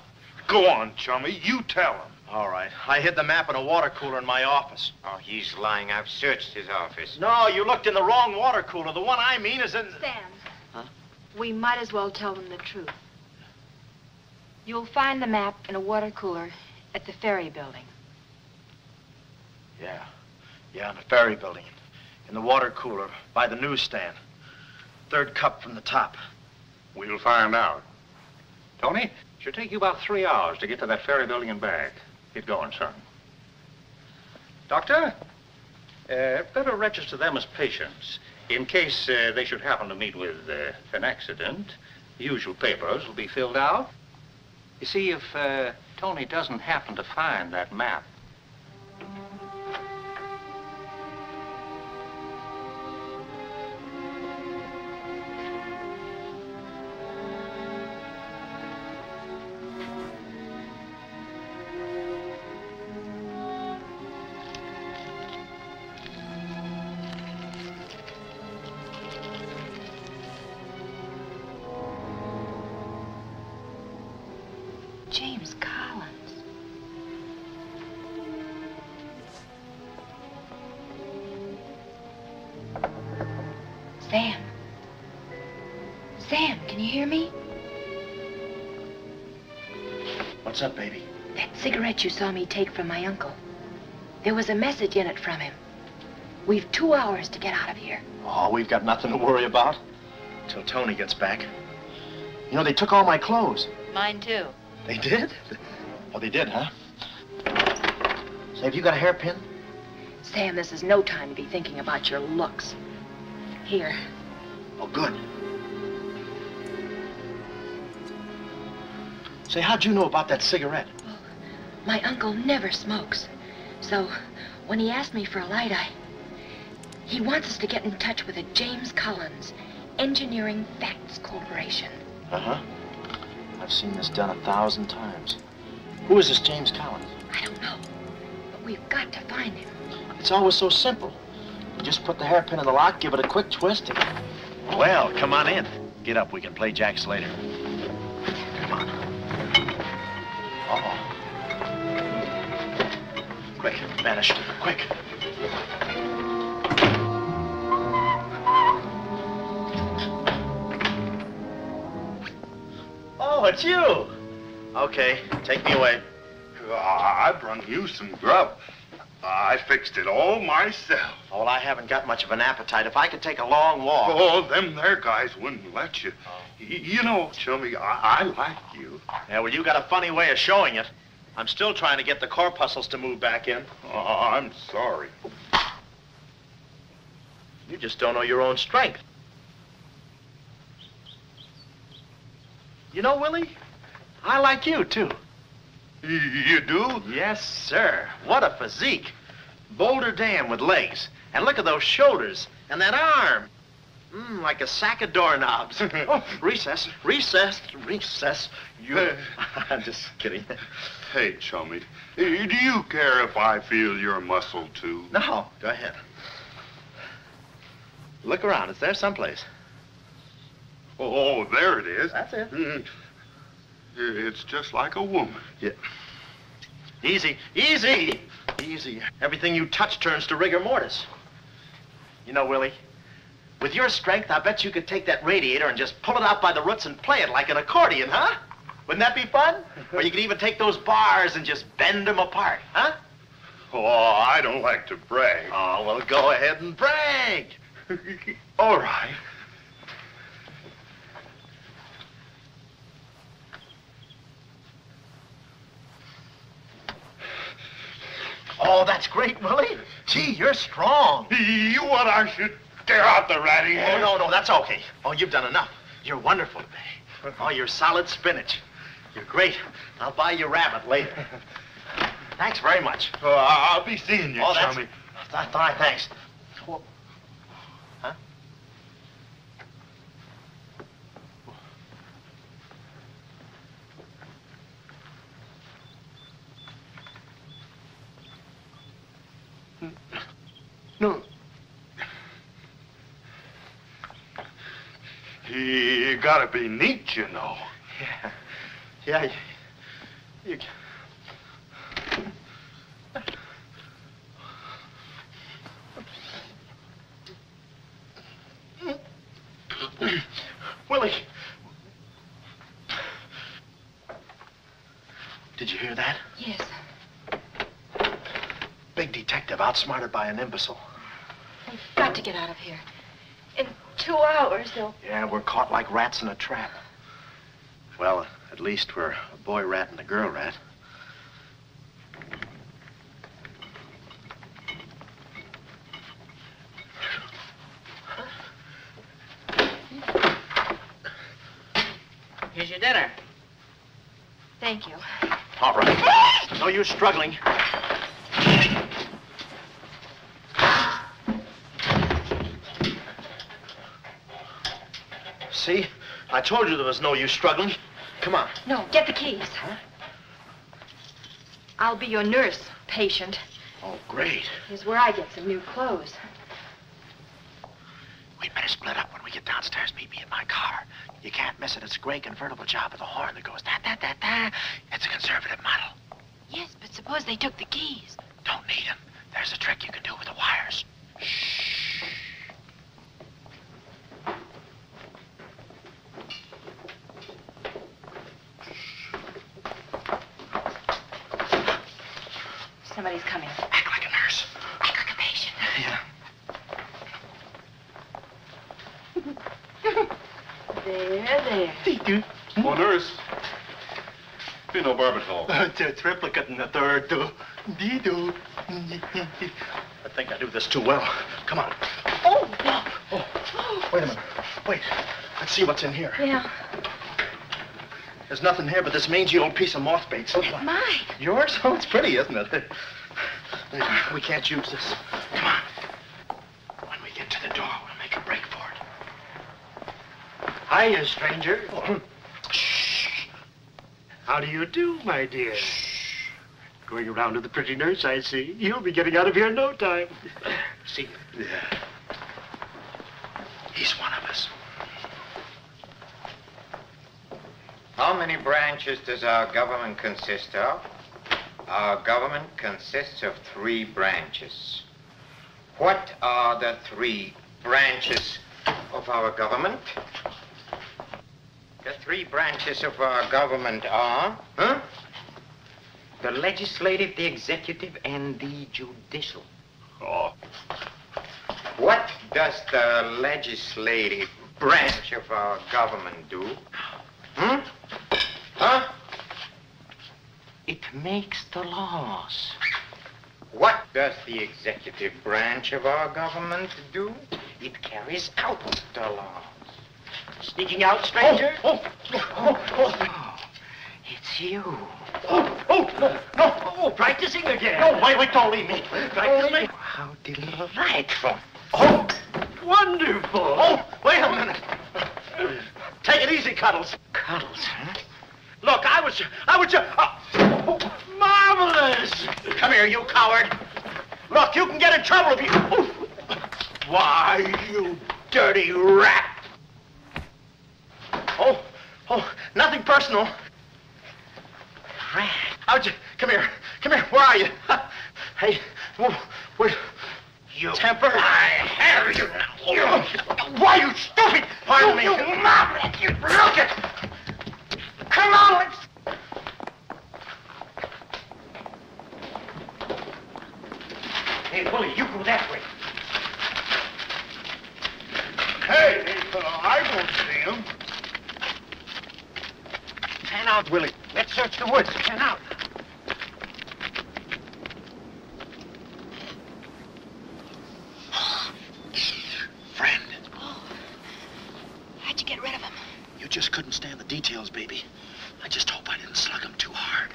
Go on, chummy. You tell him. All right. I hid the map in a water cooler in my office. Oh, he's lying. I've searched his office. No, you looked in the wrong water cooler. The one I mean is in... Sam. Huh? We might as well tell them the truth. You'll find the map in a water cooler at the ferry building. Yeah, in the ferry building. In the water cooler by the newsstand. Third cup from the top. We'll find out. Tony, it should take you about 3 hours to get to that ferry building and back. Get going, son. Doctor, better register them as patients. In case they should happen to meet with an accident, the usual papers will be filled out. You see, if Tony doesn't happen to find that map, James Collins. Sam. Sam, can you hear me? What's up, baby? That cigarette you saw me take from my uncle. There was a message in it from him. We've 2 hours to get out of here. Oh, we've got nothing to worry about. Till Tony gets back. You know, they took all my clothes. Mine, too. They did? Oh, they did, huh? Say, have you got a hairpin? Sam, this is no time to be thinking about your looks. Here. Oh, good. Say, how'd you know about that cigarette? Well, my uncle never smokes. So, when he asked me for a light, he wants us to get in touch with a James Collins, Engineering Facts Corporation. Uh-huh. I've seen this done 1,000 times. Who is this James Collins? I don't know, but we've got to find him. It's always so simple. You just put the hairpin in the lock, give it a quick twist, and... Well, come on in. Get up, we can play jacks later. Come on. Uh-oh. Quick, vanish, quick. Oh, it's you. Okay, take me away. I brung you some grub. I fixed it all myself. Oh, well, I haven't got much of an appetite. If I could take a long walk... Oh, them there guys wouldn't let you. You know, Chummy, I like you. Yeah, well, you got a funny way of showing it. I'm still trying to get the corpuscles to move back in. Oh, I'm sorry. You just don't know your own strength. You know, Willie, I like you, too. You do? Yes, sir. What a physique. Boulder Dam with legs. And look at those shoulders. And that arm. Like a sack of doorknobs. Oh, recess, recess, recess. You... I'm just kidding. Hey, Chummy, do you care if I feel your muscle, too? No, go ahead. Look around. It's there someplace. Oh, there it is. That's it. It's just like a woman. Yeah. Easy, easy, easy. Everything you touch turns to rigor mortis. You know, Willie, With your strength, I bet you could take that radiator and just pull it out by the roots and play it like an accordion, huh? Wouldn't that be fun? Or you could even take those bars and just bend them apart, huh? Oh, I don't like to brag. Oh, well, go ahead and brag. All right. Oh, that's great, Willie. Gee, you're strong. You want I should tear out the ratty hair? Oh, no, that's okay. Oh, you've done enough. You're wonderful today. Oh, you're solid spinach. You're great. I'll buy you rabbit later. Thanks very much. Oh, I'll be seeing you, chummy. Fine, thanks. Well, huh? No. You gotta be neat, you know. Yeah. You... Willie. Did you hear that? Yes. Big detective outsmarted by an imbecile. We've got to get out of here. In 2 hours, they'll... Yeah, we're caught like rats in a trap. Well, at least we're a boy rat and a girl rat. Here's your dinner. Thank you. All right. No use struggling. See? I told you there was no use struggling. Come on. No, get the keys. Huh? I'll be your nurse, patient. Oh, great. Here's where I get some new clothes. We'd better split up when we get downstairs. Meet me in my car. You can't miss it. It's a gray convertible job with a horn that goes da-da-da-da. It's a conservative model. Yes, but suppose they took the keys. Don't need them. There's a trick you can do with the wires. Shh. Somebody's coming. Act like a nurse. Act like a patient. Yeah. There. Oh, nurse. Be no barbital. It's a triplicate in the third, too. Dee-doo. I think I do this too well. Come on. Oh, Wait a minute. Wait. Let's see what's in here. Yeah. There's nothing here but this mangy old piece of moth bait. It's mine. Yours? Oh, it's pretty, isn't it? We can't use this. Come on. When we get to the door, we'll make a break for it. Hiya, stranger. Shh. How do you do, my dear? Shh. Going around to the pretty nurse, I see. You'll be getting out of here in no time. See? Yeah. He's one of us. How many branches does our government consist of? Our government consists of 3 branches. What are the 3 branches of our government? The 3 branches of our government are, the legislative, the executive, and the judicial. Oh. What does the legislative branch of our government do? It makes the laws. What does the executive branch of our government do? It carries out the laws. Sneaking out, stranger? Oh, it's you. No, practicing again. No, wait, don't leave me. Practicing. How delightful. Oh, wonderful. Oh, wait a minute. Take it easy, Cuddles. Cuddles, huh? Look, I was just... Marvelous. Come here, you coward. Look, you can get in trouble if you... Why, you dirty rat. Oh, nothing personal. Rat. How'd you... Come here. Where are you? Hey, where... You temper. I have you now. Why, you stupid! Pardon me. You mop! You look it! Come on, let's... Hey, Willie, you go that way. Hey, I don't see him. Pan out, Willie. Let's search the woods. Pan out. Friend, How'd you get rid of him? you just couldn't stand the details, baby. I just hope I didn't slug him too hard.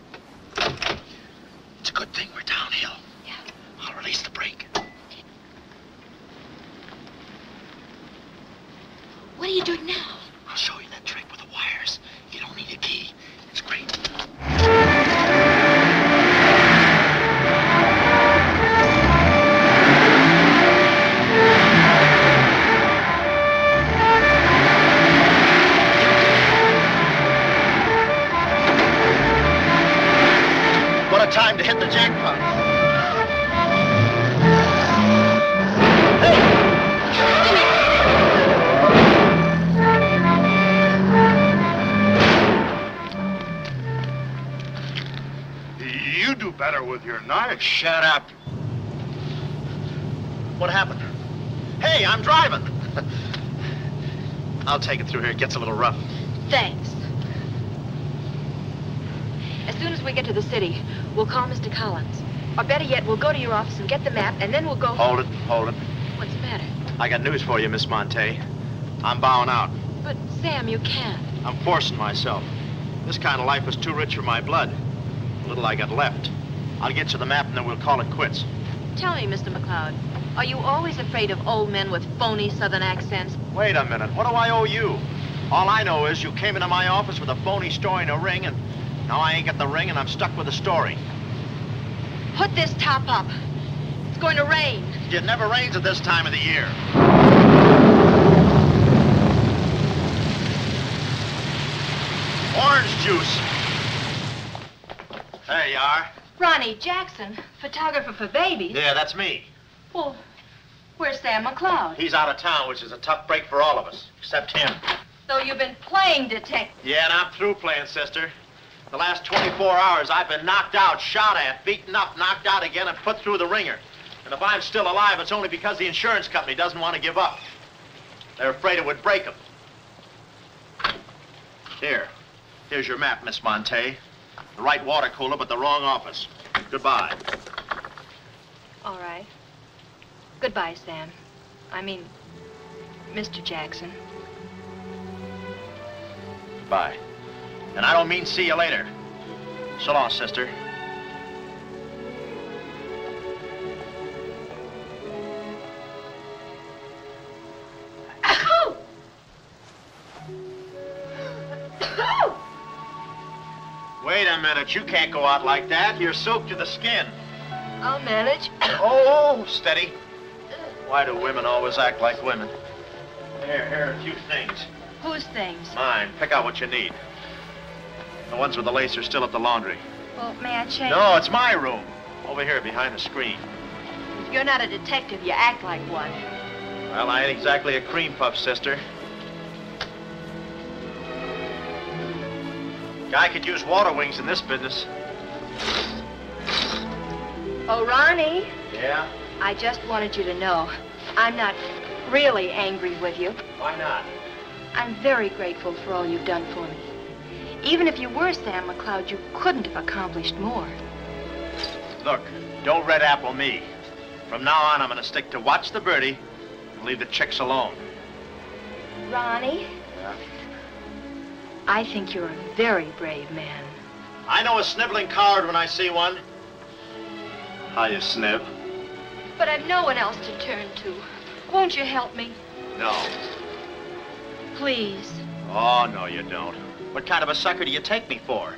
It's a good thing we're downhill. Yeah. I'll release the brake. What are you doing now? I'll show you that trick with the wires. You don't need a key. It's great. What a time to hit the jackpot. You do better with your knife. Shut up. What happened? Hey, I'm driving. I'll take it through here. It gets a little rough. Thanks. As soon as we get to the city, we'll call Mr. Collins. Or better yet, we'll go to your office and get the map, and then we'll go... Hold it. What's the matter? I got news for you, Miss Monte. I'm bowing out. But, Sam, you can't. I'm forcing myself. This kind of life was too rich for my blood. The little I got left. I'll get you the map, and then we'll call it quits. Tell me, Mr. McLeod, are you always afraid of old men with phony southern accents? Wait a minute. What do I owe you? All I know is you came into my office with a phony story and a ring, and now I ain't got the ring, and I'm stuck with the story. Put this top up. It's going to rain. It never rains at this time of the year. Orange juice. There you are. Ronnie Jackson, photographer for babies. Yeah, that's me. Well, where's Sam McLeod? He's out of town, which is a tough break for all of us, except him. So you've been playing detective. Yeah, and I'm through playing, sister. The last 24 hours, I've been knocked out, shot at, beaten up, knocked out again, and put through the ringer. And if I'm still alive, it's only because the insurance company doesn't want to give up. They're afraid it would break them. Here's your map, Miss Monte. The right water cooler, but the wrong office. Goodbye. All right. Goodbye, Sam. I mean, Mr. Jackson. Goodbye. And I don't mean see you later. So long, sister. Wait a minute, you can't go out like that. You're soaked to the skin. I'll manage. Oh, steady. Why do women always act like women? Here are a few things. Whose things? Mine. Pick out what you need. The ones with the lace are still at the laundry. Well, may I change? No, it's my room. Over here behind the screen. If you're not a detective, you act like one. Well, I ain't exactly a cream puff, sister. Guy could use water wings in this business. Oh, Ronnie. Yeah? I just wanted you to know I'm not really angry with you. Why not? I'm very grateful for all you've done for me. Even if you were Sam McLeod, you couldn't have accomplished more. Look, don't red apple me. From now on, I'm gonna stick to watch the birdie and leave the chicks alone. Ronnie? Yeah? I think you're a very brave man. I know a sniveling coward when I see one. How you sniv? But I've no one else to turn to. Won't you help me? No. Please. Oh, no, you don't. What kind of a sucker do you take me for?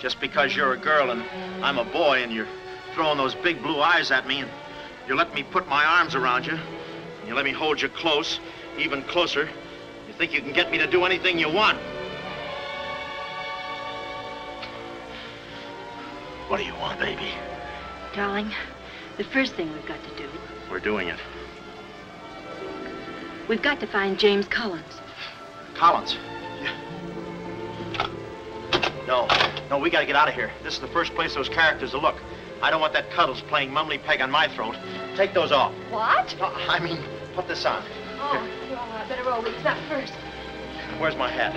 Just because you're a girl and I'm a boy and you're throwing those big blue eyes at me and you let me put my arms around you and you let me hold you close, even closer, you think you can get me to do anything you want. What do you want, baby? Darling, The first thing we've got to do, We're doing it. we've got to find James Collins. Collins. No, we gotta get out of here. This is the first place those characters will look. I don't want that Cuddles playing mumbly peg on my throat. Take those off. What? No, I mean, put this on. Oh, well, I better roll these up first. Where's my hat?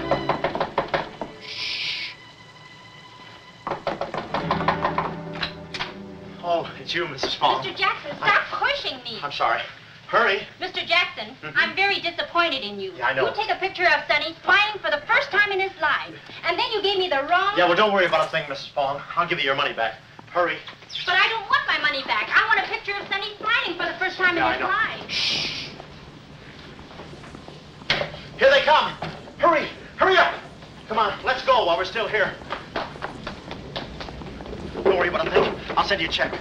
Oh, it's you, Mrs. Fong. Mr. Jackson, stop pushing me. I'm sorry. Hurry. Mr. Jackson, I'm very disappointed in you. Yeah, I know. You take a picture of Sonny smiling for the first time in his life, and then you gave me the wrong... Yeah, well, don't worry about a thing, Mrs. Fong. I'll give you your money back. Hurry. But I don't want my money back. I want a picture of Sonny smiling for the first time in Yeah, his I know. life. Shh. Here they come. Hurry. Hurry up. Come on, let's go while we're still here. Don't worry about a thing. I'll send you a check.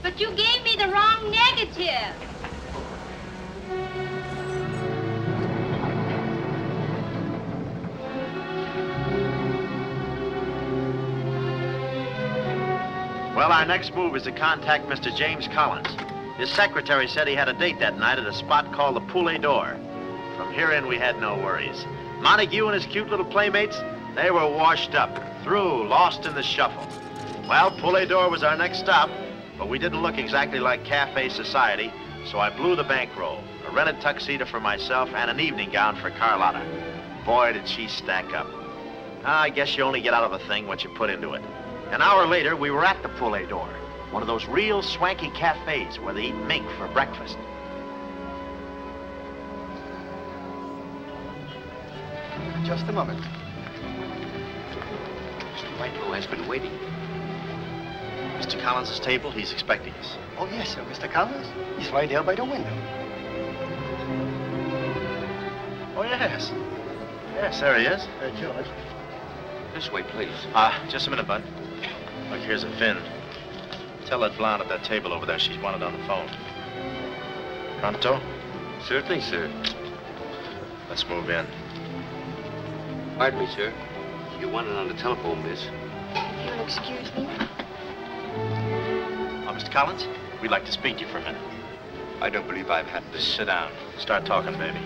But you gave me the wrong negative. Well, our next move is to contact Mr. James Collins. His secretary said he had a date that night at a spot called the Poulet d'Or. From here in, we had no worries. Montague and his cute little playmates, they were washed up, through, lost in the shuffle. Well, Poulet d'Or was our next stop, but we didn't look exactly like cafe society, so I blew the bankroll, a rented tuxedo for myself and an evening gown for Carlotta. Boy, did she stack up. I guess you only get out of a thing what you put into it. An hour later, we were at the Poulet d'Or, one of those real swanky cafes where they eat mink for breakfast. Just a moment. Mr. Whitelaw has been waiting. Mr. Collins' table, he's expecting us. Oh, yes, sir. Mr. Collins? He's right there by the window. Oh, yes. Yes, there he is. George. This way, please. Just a minute, bud. Look, here's a fin. Tell that blonde at that table over there she's wanted on the phone. Pronto? Certainly, sir. Let's move in. Pardon me, sir. You wanted on the telephone, miss. You'll excuse me? Mr. Collins, we'd like to speak to you for a minute. I don't believe I've had this. Sit down. Start talking, baby.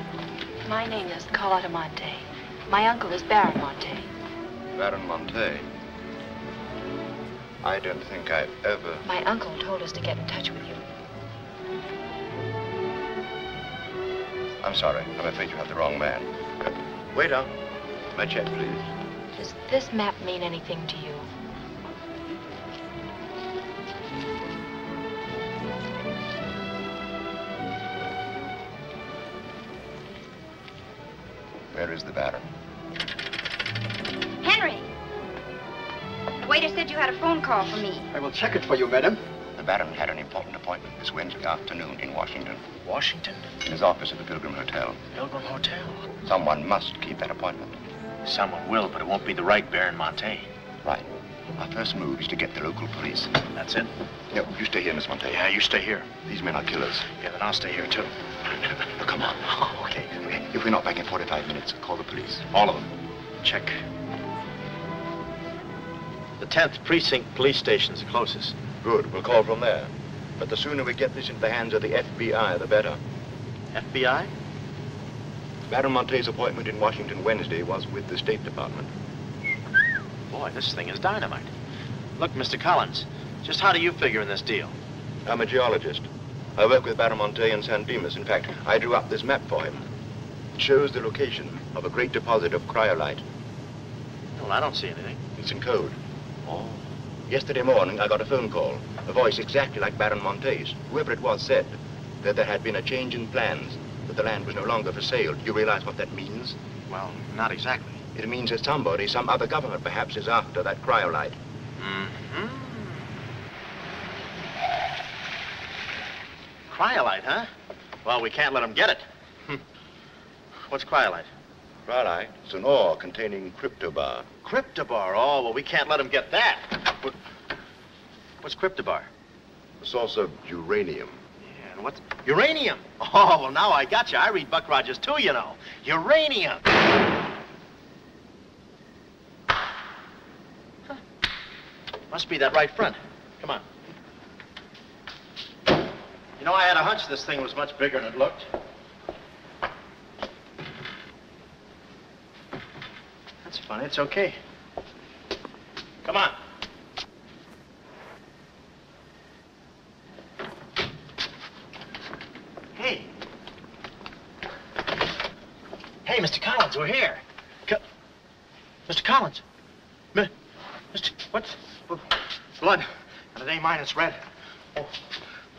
My name is Carlotta Monte. My uncle is Baron Monte. Baron Monte. I don't think I've ever... My uncle told us to get in touch with you. I'm sorry. I'm afraid you have the wrong man. Waiter, my check, please. Does this map mean anything to you? Where is the Baron? Henry! The waiter said you had a phone call for me. I will check it for you, madam. The Baron had an important appointment this Wednesday afternoon in Washington. Washington? In his office at the Pilgrim Hotel. Pilgrim Hotel? Someone must keep that appointment. Someone will, but it won't be the right Baron Monte. Right. Our first move is to get the local police. That's it? No, you stay here, Miss Monte. Yeah, you stay here. These men are killers. Yeah, then I'll stay here, too. Now, come on. Oh, okay. If we're not back in 45 minutes, call the police. All of them. Check. The 10th Precinct Police Station's the closest. Good. We'll call from there. But the sooner we get this into the hands of the FBI, the better. FBI? Baron Monte's appointment in Washington Wednesday was with the State Department. Boy, this thing is dynamite. Look, Mr. Collins, just how do you figure in this deal? I'm a geologist. I work with Baron Monte in San Dimas. In fact, I drew up this map for him. It shows the location of a great deposit of cryolite. Well, I don't see anything. It's in code. Oh. Yesterday morning, I got a phone call. A voice exactly like Baron Monte's. Whoever it was said that there had been a change in plans, that the land was no longer for sale. Do you realize what that means? Well, not exactly. It means that somebody, some other government perhaps, is after that cryolite. Mm-hmm. Cryolite, huh? Well, we can't let them get it. What's cryolite? Cryolite is an ore containing cryptobar. Cryptobar? Oh, well, we can't let them get that. What's cryptobar? A source of uranium. Yeah, and what's... Uranium? Oh, well, now I got you. I read Buck Rogers, too, you know. Uranium. Huh. Must be that right front. Come on. You know, I had a hunch this thing was much bigger than it looked. That's funny. It's okay. Come on. Hey. Hey, Mr. Collins, we're here. Mr. Collins. Mr. What's... Blood. And it ain't mine, it's red. Oh,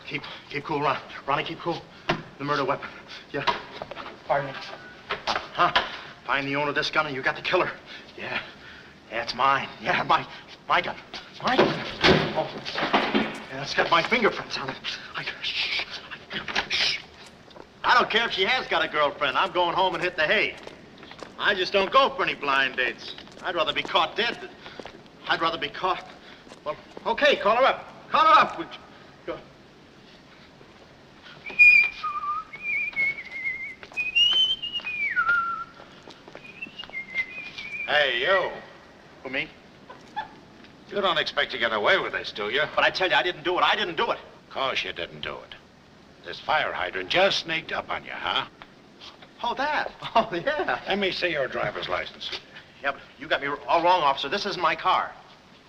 keep cool, Ron. Ronnie, keep cool. The murder weapon. Yeah. Pardon me. Huh? Find the owner of this gun and you got the killer. Yeah. Yeah, it's mine. Yeah, my gun. My gun. Oh. Yeah, it's got my fingerprints on it. Shh. I don't care if she has got a girlfriend. I'm going home and hit the hay. I just don't go for any blind dates. I'd rather be caught dead than... I'd rather be caught... Well, okay, call her up. Call her up. Go. Hey, you. Who, me? You don't expect to get away with this, do you? But I tell you, I didn't do it. I didn't do it. Of course you didn't do it. This fire hydrant just sneaked up on you, huh? Oh, that? Oh, yeah. Let me see your driver's license. Yeah, but you got me all wrong, officer. This isn't my car.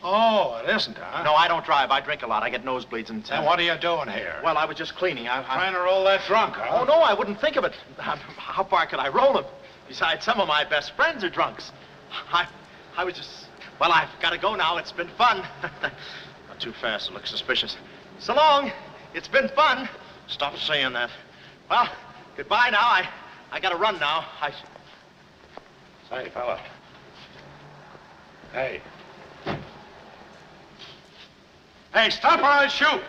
Oh, it isn't, huh? No, I don't drive. I drink a lot. I get nosebleeds and... Then what are you doing here? Well, I was just cleaning. I'm trying to roll that drunk, huh? Oh, no, I wouldn't think of it. How far could I roll them? Besides, some of my best friends are drunks. I was just... Well, I've got to go now. It's been fun. Not too fast. It looks suspicious. So long. It's been fun. Stop saying that. Well, goodbye now. I got to run now. Say, fella. Hey. Hey, stop or I'll shoot!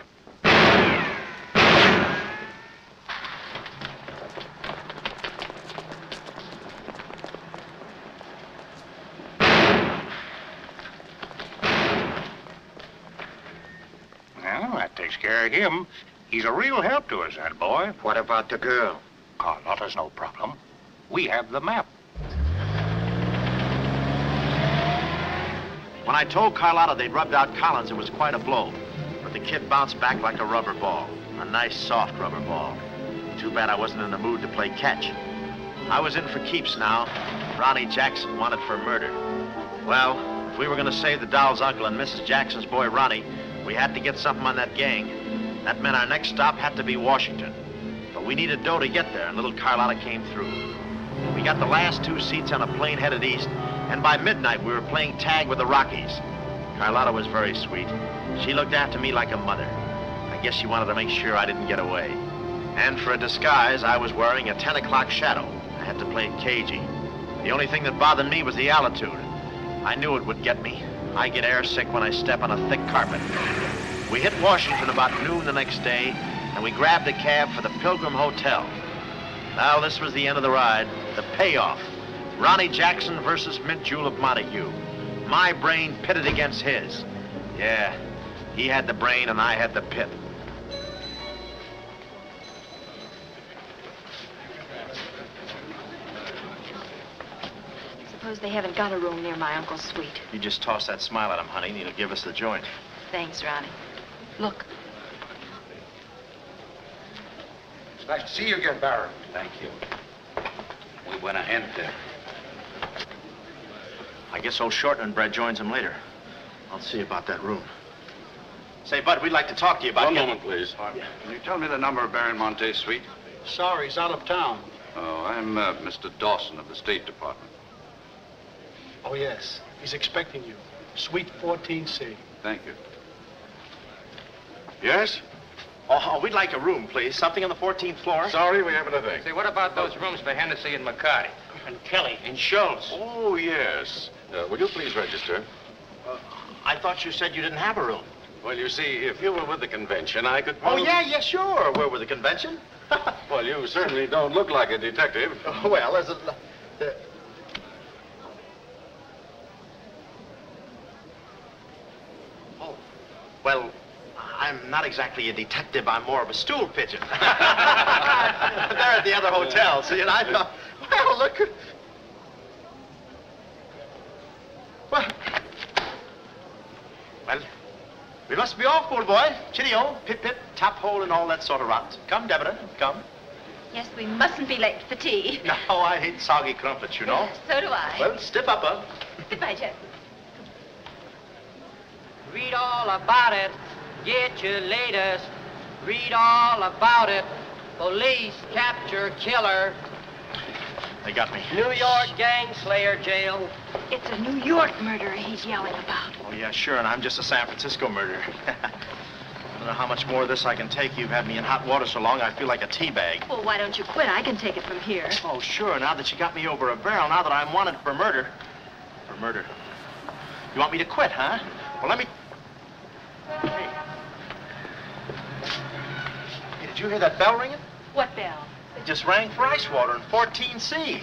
Well, that takes care of him. He's a real help to us, that boy. What about the girl? Carlotta's no problem. We have the map. When I told Carlotta they'd rubbed out Collins, it was quite a blow. But the kid bounced back like a rubber ball. A nice, soft rubber ball. Too bad I wasn't in the mood to play catch. I was in for keeps now. Ronnie Jackson wanted for murder. Well, if we were going to save the doll's uncle and Mrs. Jackson's boy, Ronnie, we had to get something on that gang. That meant our next stop had to be Washington. But we needed dough to get there, and little Carlotta came through. We got the last 2 seats on a plane headed east, and by midnight we were playing tag with the Rockies. Carlotta was very sweet. She looked after me like a mother. I guess she wanted to make sure I didn't get away. And for a disguise, I was wearing a 10 o'clock shadow. I had to play it cagey. The only thing that bothered me was the altitude. I knew it would get me. I get airsick when I step on a thick carpet. We hit Washington about noon the next day, and we grabbed a cab for the Pilgrim Hotel. Well, this was the end of the ride, the payoff. Ronnie Jackson versus Mint Julep Montague. My brain pitted against his. Yeah, he had the brain and I had the pit. Suppose they haven't got a room near my uncle's suite. You just toss that smile at him, honey, and he'll give us the joint. Thanks, Ronnie. Look. It's nice to see you again, Baron. Thank you. Muy buena gente. I guess old Shorten and Brett joins him later. I'll see about that room. Say, Bud, we'd like to talk to you about... One moment, please. Yeah. Can you tell me the number of Baron Monte's suite? Sorry, he's out of town. Oh, I'm Mr. Dawson of the State Department. Oh, yes. He's expecting you. Suite 14C. Thank you. Yes? Oh, we'd like a room, please. Something on the 14th floor. Sorry, we haven't a thing. Say, what about those rooms for Hennessy and McCarty? And Kelly. And Schultz. Oh, yes. Will you please register? I thought you said you didn't have a room. Well, you see, if you were with the convention, I could... Oh, yeah, sure. We're with the convention. Well, you certainly don't look like a detective. Oh, well, there's a... Oh, well, I'm not exactly a detective. I'm more of a stool pigeon. They're at the other hotel, see, and I thought, well, look... Well, We must be off, old boy. Chitty-o, pip-pip, tap-hole, and all that sort of rot. Come, Deborah, come. Yes, we mustn't be late for tea. No, I hate soggy crumpets, you know. So do I. Well, stiff up, bub. Goodbye, Jeff. Read all about it. Get your latest. Read all about it. Police capture killer. They got me. New York gang slayer jail. It's a New York murderer he's yelling about. Oh, yeah, sure, and I'm just a San Francisco murderer. I don't know how much more of this I can take. You've had me in hot water so long, I feel like a tea bag. Well, why don't you quit? I can take it from here. Oh, sure, now that you got me over a barrel, now that I'm wanted for murder. For murder. You want me to quit, huh? Well, let me... Hey. Hey, did you hear that bell ringing? What bell? It just rang for ice water in 14C.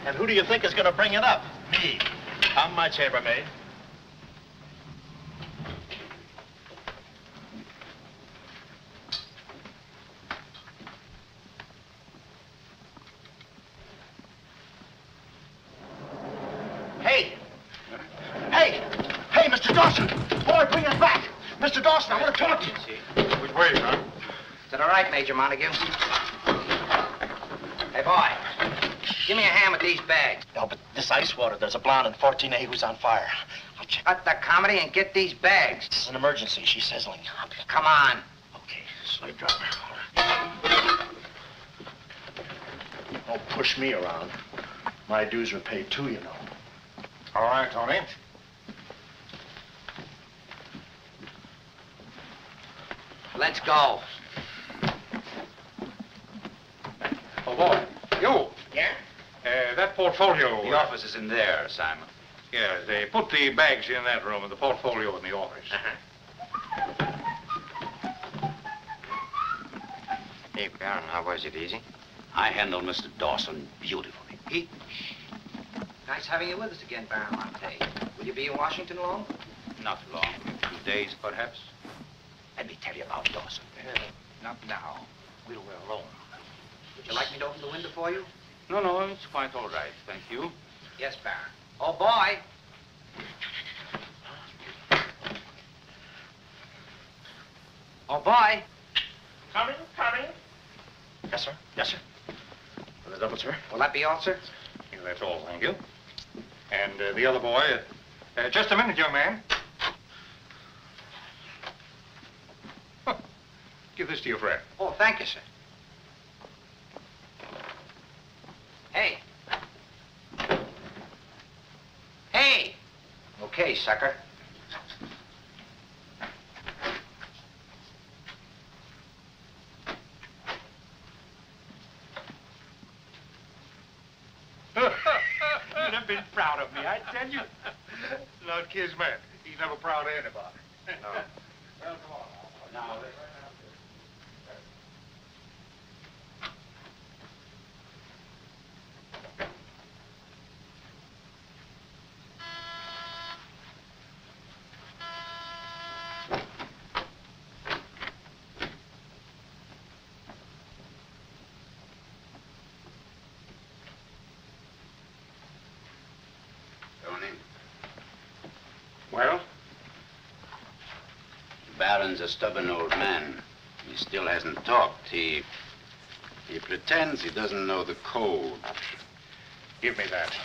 And who do you think is going to bring it up? Me. I'm my chambermaid. Hey! Hey! Hey, Mr. Dawson! Boy, bring us back! Mr. Dawson, I want to talk to you. Which way, huh? Is that all right, Major Montague? Hey, boy. Give me a hand with these bags. No, but this ice water, there's a blonde in 14A who's on fire. I'll check. Cut the comedy and get these bags. It's an emergency. She's sizzling. Come on. Okay, slave driver. Don't push me around. My dues are paid too, you know. All right, Tony. Let's go. Oh, boy. You. Yeah? That portfolio. The office is in there, Simon. Yeah, they put the bags in that room and the portfolio in the office. Hey, Baron, how was it? Easy? I handled Mr. Dawson beautifully. Nice having you with us again, Baron Monte. Will you be in Washington long? Not long. A few days, perhaps. Let me tell you about Dawson. Not now. We're alone. Would you like me to open the window for you? No, no, it's quite all right, thank you. Yes, Baron. Oh, boy. Oh, boy. Coming. Yes, sir. Yes, sir. For the double, sir. Will that be all, sir? Yeah, that's all, thank you. And the other boy, just a minute, young man. Huh. Give this to your friend. Oh, thank you, sir. Hey. Hey. Okay, sucker. You'd have been proud of me, I tell you. Not Kismet. He's never proud of anybody. No. Well, come on. Now, well? The Baron's a stubborn old man. He still hasn't talked. He pretends he doesn't know the code. Give me that.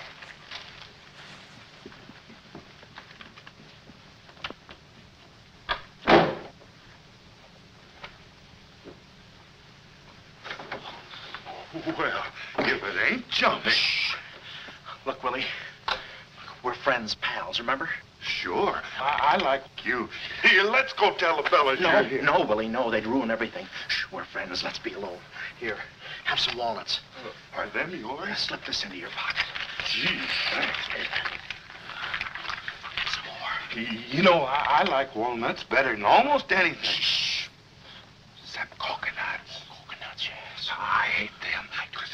Well, if it ain't jumping. Shh. Look, Willie. We're friends, pals, remember? Sure. I like you. Here, let's go tell the fellas you're here. No, Willie, no. They'd ruin everything. Shh, we're friends. Let's be alone. Here, have some walnuts. Are them yours? Slip this into your pocket. Gee, thanks. Some more. You know, I like walnuts better than almost anything. Shh. Except coconuts. Coconuts, yes. I hate them because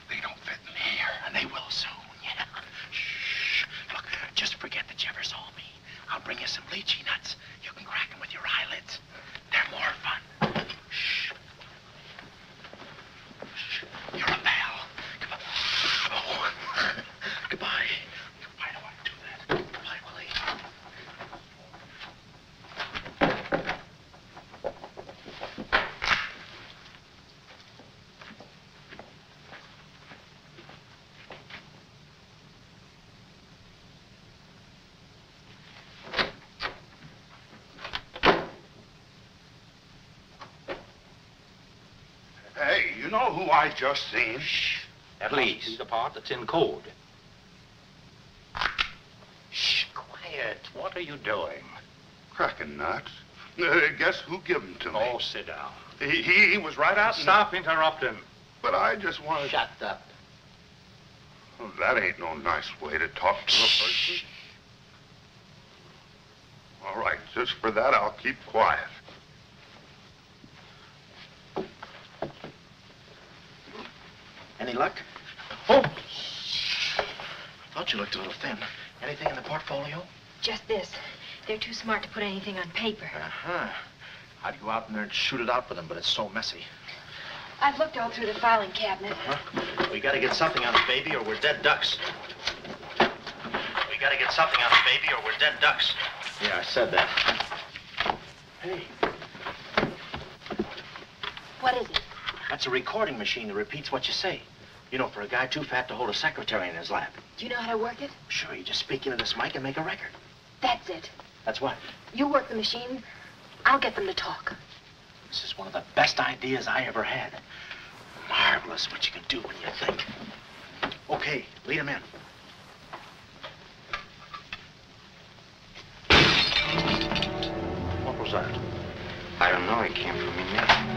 they don't fit in here. And they will soon, yeah. Shh. Look, just forget that you ever saw me. I'll bring you some lychee nuts. You can crack them with your eyelids. They're more fun. Shh. Shh. You're a pal. Come on. Oh. Goodbye. I don't want to do that. Goodbye, Willie. You know who I just seen? Shh. That must be the part that's in code. Shh, quiet. What are you doing? Cracking nuts. Guess who gave them to me? Oh, sit down. He was right out. Stop interrupting. But I just wanted. Shut up. Well, that ain't no nice way to talk to a person. All right, just for that, I'll keep quiet. Any luck? Oh! Thought you looked a little thin. Anything in the portfolio? Just this. They're too smart to put anything on paper. Uh-huh. I'd go out in there and shoot it out with them, but it's so messy. I've looked all through the filing cabinet. Uh-huh. We gotta get something on it, baby, or we're dead ducks. We gotta get something on it, baby, or we're dead ducks. Yeah, I said that. Hey. What is it? That's a recording machine that repeats what you say. You know, for a guy too fat to hold a secretary in his lap. Do you know how to work it? Sure, you just speak into this mic and make a record. That's it. That's what? You work the machine, I'll get them to talk. This is one of the best ideas I ever had. Marvelous what you can do when you think. Okay, lead him in. What was that? I don't know. It came from in there.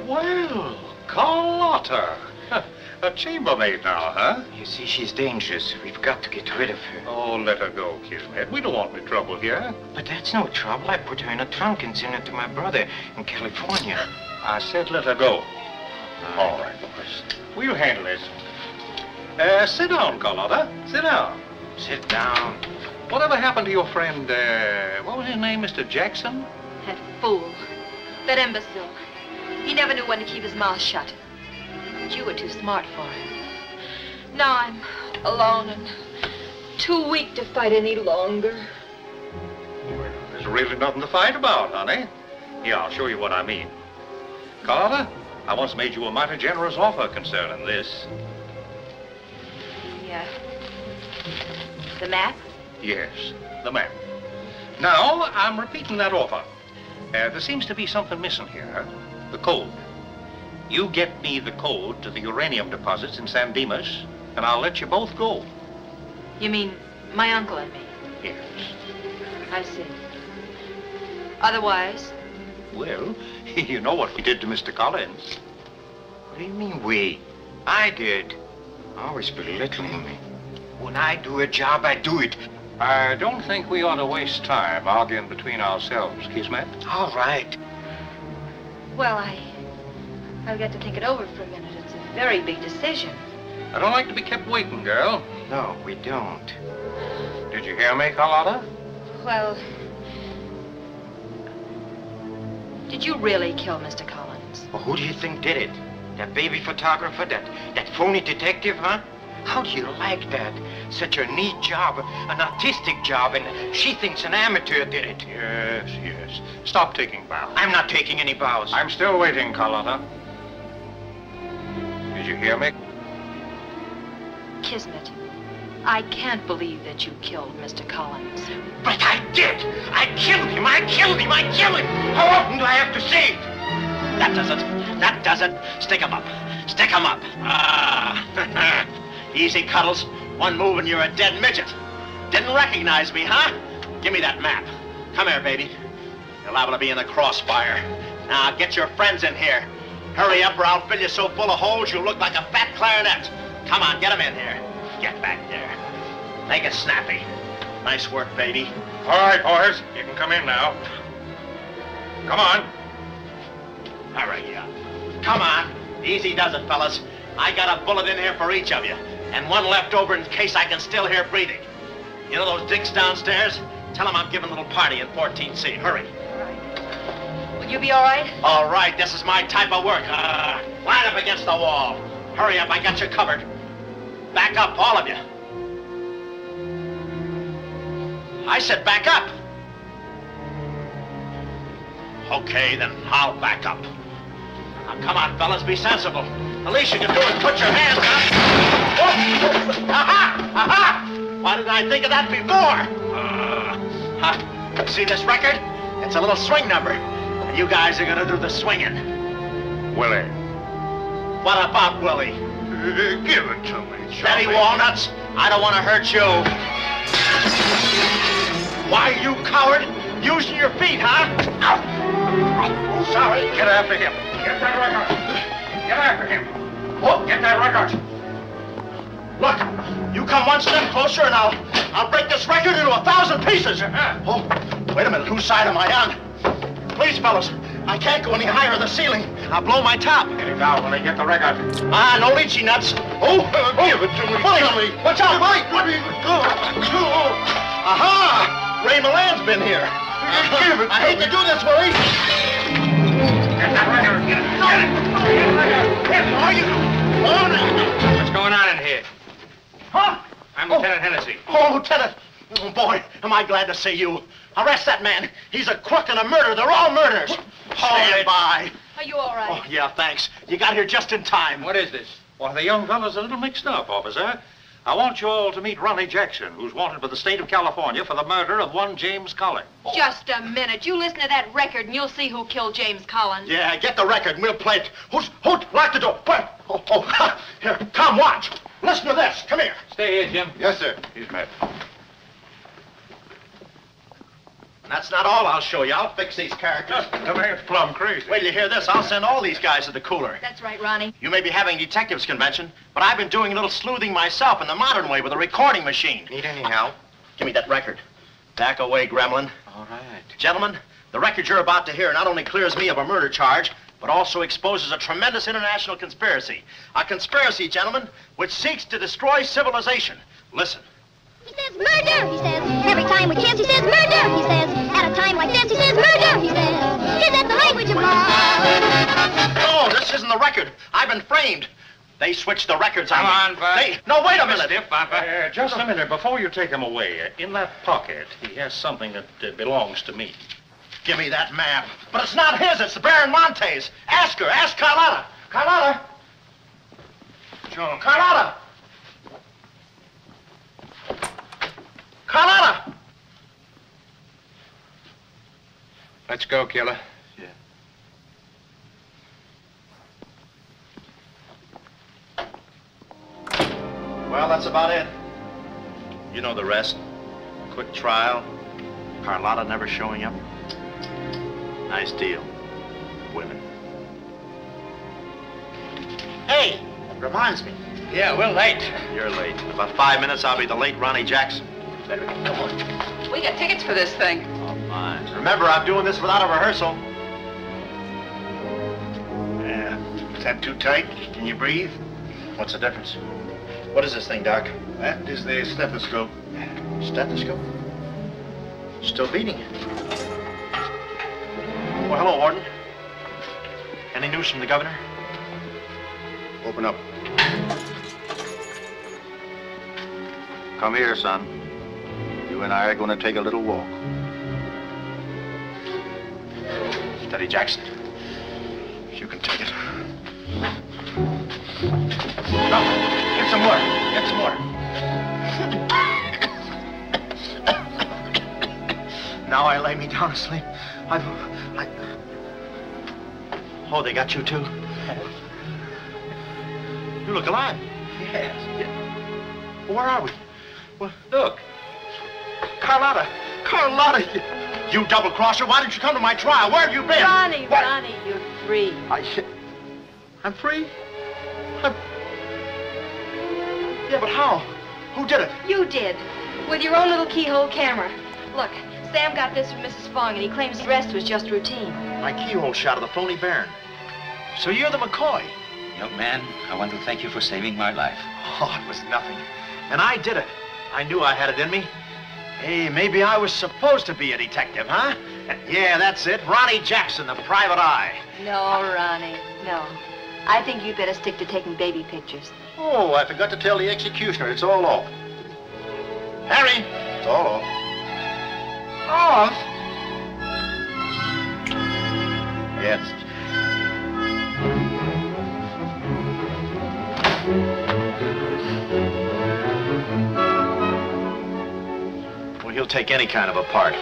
Well, Carlotta. A chambermaid now, huh? You see, she's dangerous. We've got to get rid of her. Oh, let her go, Kismet. We don't want any trouble here. But that's no trouble. I put her in a trunk and sent her to my brother in California. I said let her go. All right, boys. We'll handle this. Sit down, Carlotta. Sit down. Sit down. Whatever happened to your friend, what was his name, Mr. Jackson? That fool. That imbecile. He never knew when to keep his mouth shut. But you were too smart for him. Now I'm alone and too weak to fight any longer. Well, there's really nothing to fight about, honey. Here, I'll show you what I mean. Carlotta, I once made you a mighty generous offer concerning this. Yeah. The map? Yes, the map. Now, I'm repeating that offer. There seems to be something missing here. The code. You get me the code to the uranium deposits in San Dimas, and I'll let you both go. You mean my uncle and me? Yes. I see. Otherwise? Well, you know what we did to Mr. Collins. What do you mean, we? I did. Always belittling me. When I do a job, I do it. I don't think we ought to waste time arguing between ourselves, Kismet. All right. Well, I've got to think it over for a minute. It's a very big decision. I don't like to be kept waiting, girl. No, we don't. Did you hear me, Carlotta? Well, did you really kill Mr. Collins? Well, who do you think did it? That baby photographer? That phony detective, huh? How do you like that? Such a neat job, an artistic job, and she thinks an amateur did it. Yes, yes. Stop taking bows. I'm not taking any bows. I'm still waiting, Carlotta. Did you hear me? Kismet, I can't believe that you killed Mr. Collins. But I did! I killed him! I killed him! I killed him! How often do I have to say it? That does it. That does it. Stick 'em up. Stick 'em up. Ah. Easy, Cuddles. One move and you're a dead midget. Didn't recognize me, huh? Give me that map. Come here, baby. You're liable to be in the crossfire. Now, get your friends in here. Hurry up or I'll fill you so full of holes you'll look like a fat clarinet. Come on, get them in here. Get back there. Make it snappy. Nice work, baby. All right, boys. You can come in now. Come on. Hurry up. Come on. Easy does it, fellas. I got a bullet in here for each of you. And one left over in case I can still hear breathing. You know those dicks downstairs? Tell them I'm giving a little party in 14C. Hurry. All right. Will you be all right? All right, this is my type of work. Line up against the wall. Hurry up, I got you covered. Back up, all of you. I said back up. Okay, then I'll back up. Now, come on, fellas, be sensible. The least you can do is put your hands up. Oh. Aha! Aha! Why didn't I think of that before? See this record? It's a little swing number. And you guys are gonna do the swinging. Willie. What about Willie? Give it to me, Steady, Walnuts. I don't want to hurt you. Why, you coward? Using your feet, huh? Oh, sorry. Get after him. Get that record. Get after him. Oh, Get that record. Look, you come one step closer and I'll break this record into 1,000 pieces. Oh, wait a minute. Whose side am I on? Please, fellas, I can't go any higher in the ceiling. I'll blow my top. Get it down when they get the record. Ah, no lychee nuts. Oh, give it to me. Willie, watch out, Willie. Aha! Ray Milan's been here. Give it to I hate to do this, Willie. Get that record. Get it. Get it. Get the record. Get it. Are you? What's going on in here? Huh? I'm Lieutenant Hennessy. Oh, Lieutenant. Oh, boy, am I glad to see you. Arrest that man. He's a crook and a murderer. They're all murderers. Stand by. Are you all right? Oh, yeah, thanks. You got here just in time. What is this? Well, the young fellow's a little mixed up, officer. I want you all to meet Ronnie Jackson, who's wanted by the state of California for the murder of one James Collins. Just a minute. You listen to that record and you'll see who killed James Collins. Yeah, get the record and we'll play it. Who's lock the door. Oh, here, come watch. Listen to this. Come here. Stay here, Jim. Yes, sir. He's met. And that's not all I'll show you. I'll fix these characters. The man's plumb crazy. Wait till you hear this. I'll send all these guys to the cooler. That's right, Ronnie. You may be having a detectives convention, but I've been doing a little sleuthing myself in the modern way with a recording machine. Need any help? Give me that record. Back away, gremlin. All right. Gentlemen, the record you're about to hear not only clears me of a murder charge, but also exposes a tremendous international conspiracy. A conspiracy, gentlemen, which seeks to destroy civilization. Listen. He says murder, he says. Every time we kiss, he says murder, he says. At a time like this, he says murder, he says. Is that the language of love? No, this isn't the record. I've been framed. They switched the records on me. Come on, Bud. No, wait a minute. Just a minute. Before you take him away, in that pocket, he has something that belongs to me. Give me that map. But it's not his. It's the Baron Monte's. Ask her. Ask Carlotta. Carlotta. John. Carlotta. Carlotta. Let's go, killer. Yeah. Well, that's about it. You know the rest. Quick trial. Carlotta never showing up. Nice deal. Women. Hey, reminds me. Yeah, we're late. You're late. In about 5 minutes, I'll be the late Ronnie Jackson. Better come on. We got tickets for this thing. Oh, fine. Remember, I'm doing this without a rehearsal. Yeah. Is that too tight? Can you breathe? What's the difference? What is this thing, Doc? That is the stethoscope. Stethoscope? Still beating. Well, hello, Warden. Any news from the governor? Open up. Come here, son. You and I are going to take a little walk. Steady, Jackson. You can take it. No, get some water. Get some water. Now I lay me down to sleep. Oh, they got you too? You look alive. Yes. Well, where are we? Well, look. Carlotta. Carlotta, you double-crosser. Why didn't you come to my trial? Where have you been? Ronnie, Ronnie, you're free. I'm free? Yeah, but how? Who did it? You did. With your own little keyhole camera. Look, Sam got this from Mrs. Fong, and he claims the rest was just routine. My keyhole shot of the phony Baron. So you're the McCoy? Young man, I want to thank you for saving my life. Oh, it was nothing. And I did it. I knew I had it in me. Hey, maybe I was supposed to be a detective, huh? Yeah, that's it. Ronnie Jackson, the private eye. No, Ronnie, no. I think you'd better stick to taking baby pictures. Oh, I forgot to tell the executioner. It's all off. Harry! It's all off. Off? Yes. take any kind of a part.